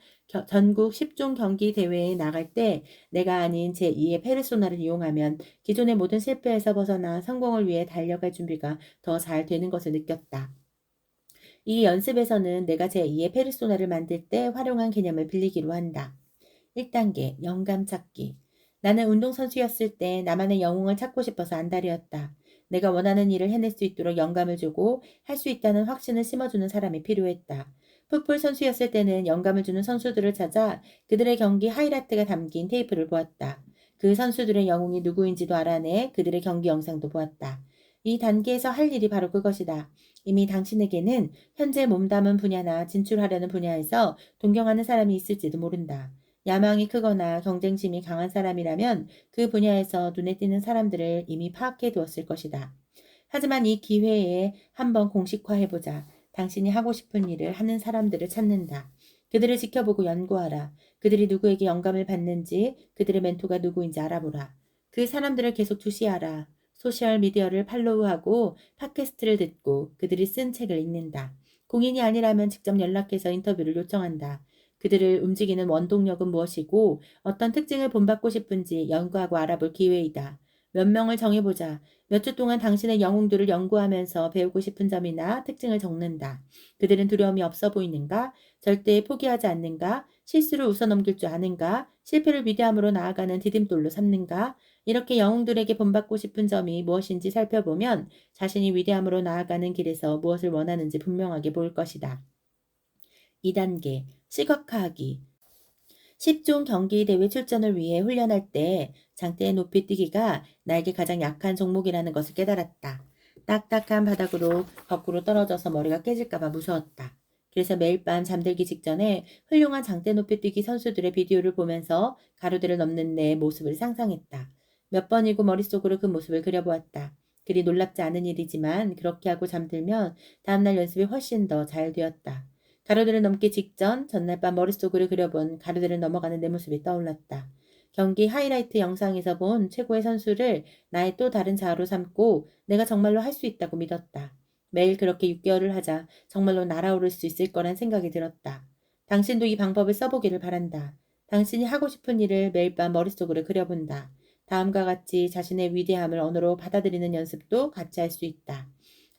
전국 10종 경기 대회에 나갈 때 내가 아닌 제2의 페르소나를 이용하면 기존의 모든 실패에서 벗어나 성공을 위해 달려갈 준비가 더 잘 되는 것을 느꼈다. 이 연습에서는 내가 제2의 페르소나를 만들 때 활용한 개념을 빌리기로 한다. 1단계 영감 찾기. 나는 운동선수였을 때 나만의 영웅을 찾고 싶어서 안달이었다. 내가 원하는 일을 해낼 수 있도록 영감을 주고 할 수 있다는 확신을 심어주는 사람이 필요했다. 풋볼 선수였을 때는 영감을 주는 선수들을 찾아 그들의 경기 하이라이트가 담긴 테이프를 보았다. 그 선수들의 영웅이 누구인지도 알아내 그들의 경기 영상도 보았다. 이 단계에서 할 일이 바로 그것이다. 이미 당신에게는 현재 몸담은 분야나 진출하려는 분야에서 존경하는 사람이 있을지도 모른다. 야망이 크거나 경쟁심이 강한 사람이라면 그 분야에서 눈에 띄는 사람들을 이미 파악해 두었을 것이다. 하지만 이 기회에 한번 공식화해보자. 당신이 하고 싶은 일을 하는 사람들을 찾는다. 그들을 지켜보고 연구하라. 그들이 누구에게 영감을 받는지, 그들의 멘토가 누구인지 알아보라. 그 사람들을 계속 주시하라. 소셜미디어를 팔로우하고 팟캐스트를 듣고 그들이 쓴 책을 읽는다. 공인이 아니라면 직접 연락해서 인터뷰를 요청한다. 그들을 움직이는 원동력은 무엇이고 어떤 특징을 본받고 싶은지 연구하고 알아볼 기회이다. 몇 명을 정해보자. 몇 주 동안 당신의 영웅들을 연구하면서 배우고 싶은 점이나 특징을 적는다. 그들은 두려움이 없어 보이는가? 절대 포기하지 않는가? 실수를 웃어넘길 줄 아는가? 실패를 위대함으로 나아가는 디딤돌로 삼는가? 이렇게 영웅들에게 본받고 싶은 점이 무엇인지 살펴보면 자신이 위대함으로 나아가는 길에서 무엇을 원하는지 분명하게 보일 것이다. 2단계 시각화하기. 10종 경기 대회 출전을 위해 훈련할 때 장대에 높이 뛰기가 나에게 가장 약한 종목이라는 것을 깨달았다. 딱딱한 바닥으로 거꾸로 떨어져서 머리가 깨질까봐 무서웠다. 그래서 매일 밤 잠들기 직전에 훌륭한 장대 높이 뛰기 선수들의 비디오를 보면서 가로대를 넘는 내 모습을 상상했다. 몇 번이고 머릿속으로 그 모습을 그려보았다. 그리 놀랍지 않은 일이지만 그렇게 하고 잠들면 다음날 연습이 훨씬 더 잘 되었다. 가로대를 넘기 직전 전날 밤 머릿속으로 그려본 가로대를 넘어가는 내 모습이 떠올랐다. 경기 하이라이트 영상에서 본 최고의 선수를 나의 또 다른 자아로 삼고 내가 정말로 할 수 있다고 믿었다. 매일 그렇게 6개월을 하자 정말로 날아오를 수 있을 거란 생각이 들었다. 당신도 이 방법을 써보기를 바란다. 당신이 하고 싶은 일을 매일 밤 머릿속으로 그려본다. 다음과 같이 자신의 위대함을 언어로 받아들이는 연습도 같이 할 수 있다.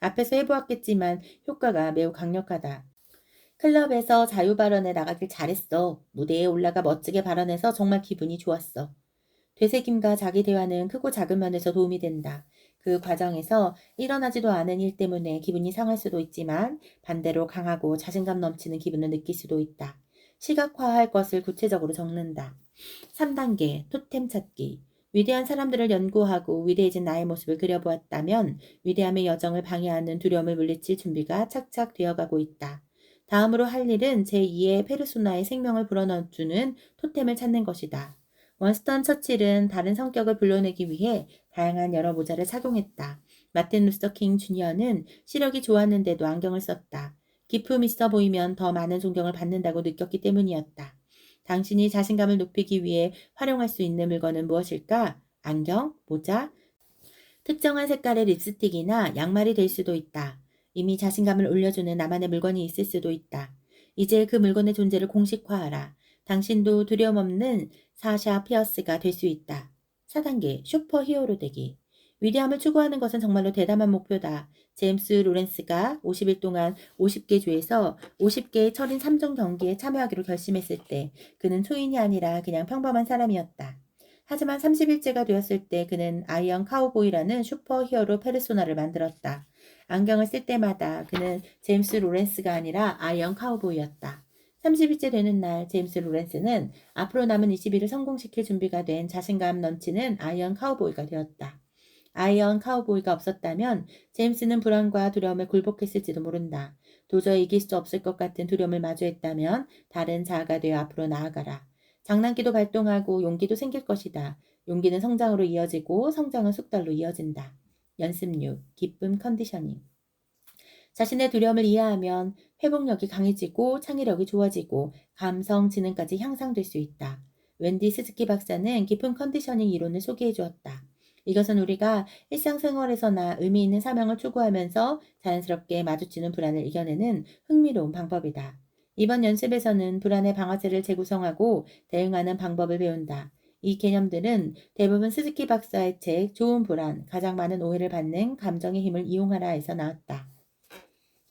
앞에서 해보았겠지만 효과가 매우 강력하다. 클럽에서 자유 발언에 나가길 잘했어. 무대에 올라가 멋지게 발언해서 정말 기분이 좋았어. 되새김과 자기 대화는 크고 작은 면에서 도움이 된다. 그 과정에서 일어나지도 않은 일 때문에 기분이 상할 수도 있지만 반대로 강하고 자신감 넘치는 기분을 느낄 수도 있다. 시각화할 것을 구체적으로 적는다. 3단계 토템 찾기. 위대한 사람들을 연구하고 위대해진 나의 모습을 그려보았다면 위대함의 여정을 방해하는 두려움을 물리칠 준비가 착착 되어가고 있다. 다음으로 할 일은 제2의 페르소나의 생명을 불어넣어주는 토템을 찾는 것이다. 원스턴 처칠은 다른 성격을 불러내기 위해 다양한 여러 모자를 착용했다. 마틴 루서 킹 주니어는 시력이 좋았는데도 안경을 썼다. 기품 있어 보이면 더 많은 존경을 받는다고 느꼈기 때문이었다. 당신이 자신감을 높이기 위해 활용할 수 있는 물건은 무엇일까? 안경, 모자, 특정한 색깔의 립스틱이나 양말이 될 수도 있다. 이미 자신감을 올려주는 나만의 물건이 있을 수도 있다. 이제 그 물건의 존재를 공식화하라. 당신도 두려움 없는 사샤 피어스가 될 수 있다. 4단계 슈퍼히어로 되기. 위대함을 추구하는 것은 정말로 대담한 목표다. 제임스 로렌스가 50일 동안 50개 주에서 50개의 철인 3종 경기에 참여하기로 결심했을 때 그는 초인이 아니라 그냥 평범한 사람이었다. 하지만 30일째가 되었을 때 그는 아이언 카우보이라는 슈퍼히어로 페르소나를 만들었다. 안경을 쓸 때마다 그는 제임스 로렌스가 아니라 아이언 카우보이였다. 30일째 되는 날 제임스 로렌스는 앞으로 남은 20일을 성공시킬 준비가 된 자신감 넘치는 아이언 카우보이가 되었다. 아이언 카우보이가 없었다면 제임스는 불안과 두려움에 굴복했을지도 모른다. 도저히 이길 수 없을 것 같은 두려움을 마주했다면 다른 자아가 되어 앞으로 나아가라. 장난기도 발동하고 용기도 생길 것이다. 용기는 성장으로 이어지고 성장은 숙달로 이어진다. 연습 6. 기쁨 컨디셔닝. 자신의 두려움을 이해하면 회복력이 강해지고 창의력이 좋아지고 감성 지능까지 향상될 수 있다. 웬디 스즈키 박사는 기쁨 컨디셔닝 이론을 소개해 주었다. 이것은 우리가 일상생활에서나 의미 있는 사명을 추구하면서 자연스럽게 마주치는 불안을 이겨내는 흥미로운 방법이다. 이번 연습에서는 불안의 방아쇠를 재구성하고 대응하는 방법을 배운다. 이 개념들은 대부분 스즈키 박사의 책 좋은 불안, 가장 많은 오해를 받는 감정의 힘을 이용하라에서 나왔다.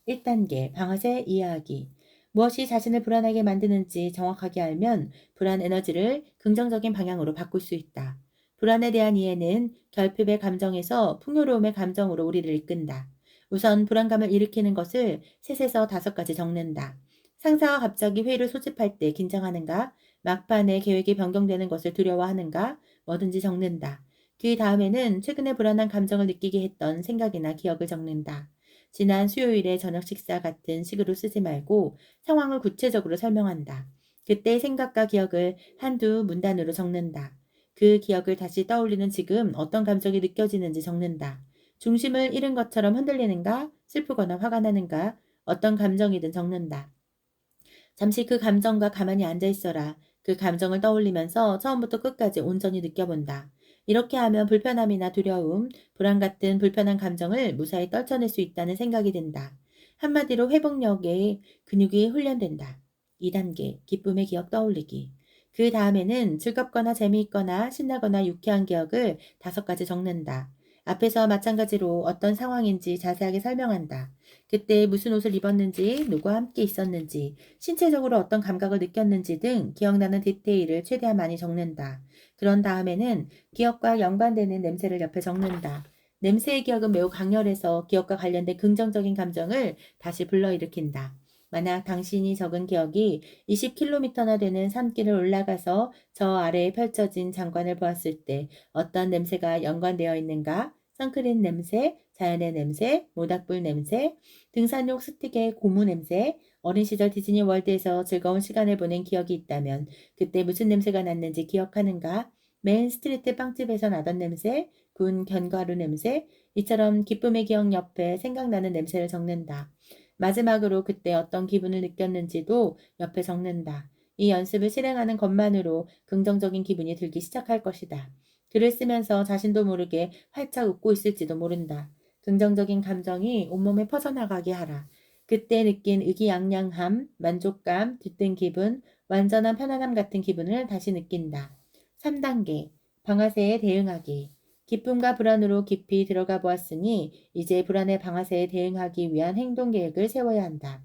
1단계 방아쇠 이해하기. 무엇이 자신을 불안하게 만드는지 정확하게 알면 불안 에너지를 긍정적인 방향으로 바꿀 수 있다. 불안에 대한 이해는 결핍의 감정에서 풍요로움의 감정으로 우리를 이끈다. 우선 불안감을 일으키는 것을 셋에서 5가지 적는다. 상사와 갑자기 회의를 소집할 때 긴장하는가? 막판에 계획이 변경되는 것을 두려워하는가? 뭐든지 적는다. 그 다음에는 최근에 불안한 감정을 느끼게 했던 생각이나 기억을 적는다. 지난 수요일에 저녁 식사 같은 식으로 쓰지 말고 상황을 구체적으로 설명한다. 그때의 생각과 기억을 한두 문단으로 적는다. 그 기억을 다시 떠올리는 지금 어떤 감정이 느껴지는지 적는다. 중심을 잃은 것처럼 흔들리는가, 슬프거나 화가 나는가, 어떤 감정이든 적는다. 잠시 그 감정과 가만히 앉아 있어라. 그 감정을 떠올리면서 처음부터 끝까지 온전히 느껴본다. 이렇게 하면 불편함이나 두려움, 불안 같은 불편한 감정을 무사히 떨쳐낼 수 있다는 생각이 든다. 한마디로 회복력의 근육이 훈련된다. 2단계, 기쁨의 기억 떠올리기. 그 다음에는 즐겁거나 재미있거나 신나거나 유쾌한 기억을 5가지 적는다. 앞에서 마찬가지로 어떤 상황인지 자세하게 설명한다. 그때 무슨 옷을 입었는지, 누구와 함께 있었는지, 신체적으로 어떤 감각을 느꼈는지 등 기억나는 디테일을 최대한 많이 적는다. 그런 다음에는 기억과 연관되는 냄새를 옆에 적는다. 냄새의 기억은 매우 강렬해서 기억과 관련된 긍정적인 감정을 다시 불러일으킨다. 만약 당신이 적은 기억이 20km나 되는 산길을 올라가서 저 아래에 펼쳐진 장관을 보았을 때 어떤 냄새가 연관되어 있는가? 선크림 냄새, 자연의 냄새, 모닥불 냄새, 등산용 스틱의 고무 냄새, 어린 시절 디즈니 월드에서 즐거운 시간을 보낸 기억이 있다면 그때 무슨 냄새가 났는지 기억하는가? 메인 스트리트 빵집에서 나던 냄새, 구운 견과류 냄새, 이처럼 기쁨의 기억 옆에 생각나는 냄새를 적는다. 마지막으로 그때 어떤 기분을 느꼈는지도 옆에 적는다. 이 연습을 실행하는 것만으로 긍정적인 기분이 들기 시작할 것이다. 글을 쓰면서 자신도 모르게 활짝 웃고 있을지도 모른다. 긍정적인 감정이 온몸에 퍼져나가게 하라. 그때 느낀 의기양양함, 만족감, 들뜬 기분, 완전한 편안함 같은 기분을 다시 느낀다. 3단계 방아쇠에 대응하기. 기쁨과 불안으로 깊이 들어가 보았으니 이제 불안의 방아쇠에 대응하기 위한 행동 계획을 세워야 한다.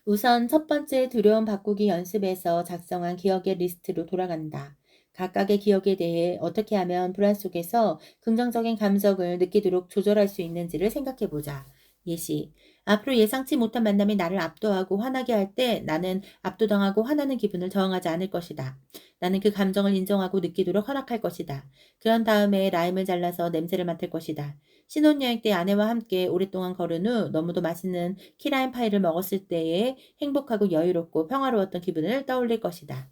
우선 첫 번째 두려움 바꾸기 연습에서 작성한 기억의 리스트로 돌아간다. 각각의 기억에 대해 어떻게 하면 불안 속에서 긍정적인 감정을 느끼도록 조절할 수 있는지를 생각해 보자. 예시. 앞으로 예상치 못한 만남이 나를 압도하고 화나게 할 때 나는 압도당하고 화나는 기분을 저항하지 않을 것이다. 나는 그 감정을 인정하고 느끼도록 허락할 것이다. 그런 다음에 라임을 잘라서 냄새를 맡을 것이다. 신혼여행 때 아내와 함께 오랫동안 걸은 후 너무도 맛있는 키라인 파이를 먹었을 때의 행복하고 여유롭고 평화로웠던 기분을 떠올릴 것이다.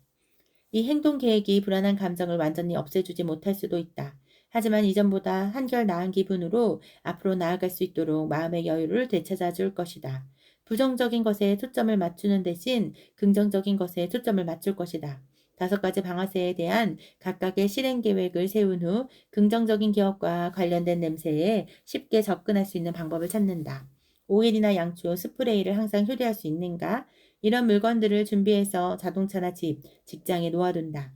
이 행동 계획이 불안한 감정을 완전히 없애주지 못할 수도 있다. 하지만 이전보다 한결 나은 기분으로 앞으로 나아갈 수 있도록 마음의 여유를 되찾아 줄 것이다. 부정적인 것에 초점을 맞추는 대신 긍정적인 것에 초점을 맞출 것이다. 5가지 방아쇠에 대한 각각의 실행 계획을 세운 후 긍정적인 기억과 관련된 냄새에 쉽게 접근할 수 있는 방법을 찾는다. 오일이나 양초, 스프레이를 항상 휴대할 수 있는가? 이런 물건들을 준비해서 자동차나 집, 직장에 놓아둔다.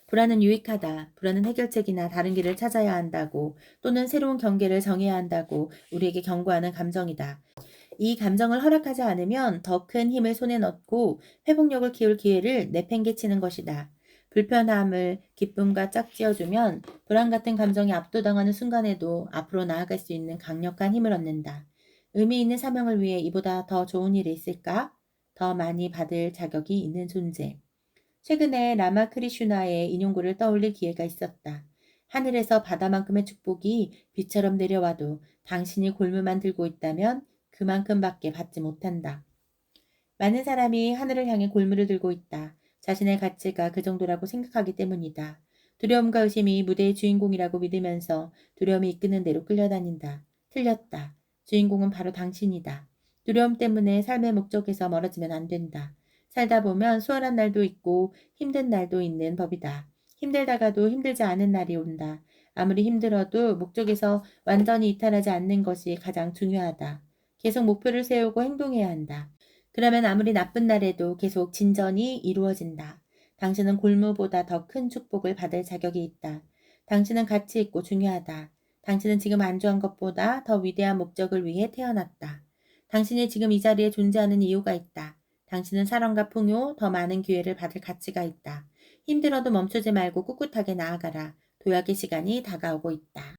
불안은 유익하다. 불안은 해결책이나 다른 길을 찾아야 한다고 또는 새로운 경계를 정해야 한다고 우리에게 경고하는 감정이다. 이 감정을 허락하지 않으면 더 큰 힘을 손에 넣고 회복력을 키울 기회를 내팽개치는 것이다. 불편함을 기쁨과 짝지어주면 불안 같은 감정이 압도당하는 순간에도 앞으로 나아갈 수 있는 강력한 힘을 얻는다. 의미 있는 사명을 위해 이보다 더 좋은 일이 있을까? 더 많이 받을 자격이 있는 존재. 최근에 라마크리슈나의 인용구를 떠올릴 기회가 있었다. 하늘에서 바다만큼의 축복이 비처럼 내려와도 당신이 골무만 들고 있다면 그만큼밖에 받지 못한다. 많은 사람이 하늘을 향해 골무를 들고 있다. 자신의 가치가 그 정도라고 생각하기 때문이다. 두려움과 의심이 무대의 주인공이라고 믿으면서 두려움이 이끄는 대로 끌려다닌다. 틀렸다. 주인공은 바로 당신이다. 두려움 때문에 삶의 목적에서 멀어지면 안 된다. 살다 보면 수월한 날도 있고 힘든 날도 있는 법이다. 힘들다가도 힘들지 않은 날이 온다. 아무리 힘들어도 목적에서 완전히 이탈하지 않는 것이 가장 중요하다. 계속 목표를 세우고 행동해야 한다. 그러면 아무리 나쁜 날에도 계속 진전이 이루어진다. 당신은 골무보다 더 큰 축복을 받을 자격이 있다. 당신은 가치 있고 중요하다. 당신은 지금 안주한 것보다 더 위대한 목적을 위해 태어났다. 당신이 지금 이 자리에 존재하는 이유가 있다. 당신은 사랑과 풍요, 더 많은 기회를 받을 가치가 있다. 힘들어도 멈추지 말고 꿋꿋하게 나아가라. 도약의 시간이 다가오고 있다.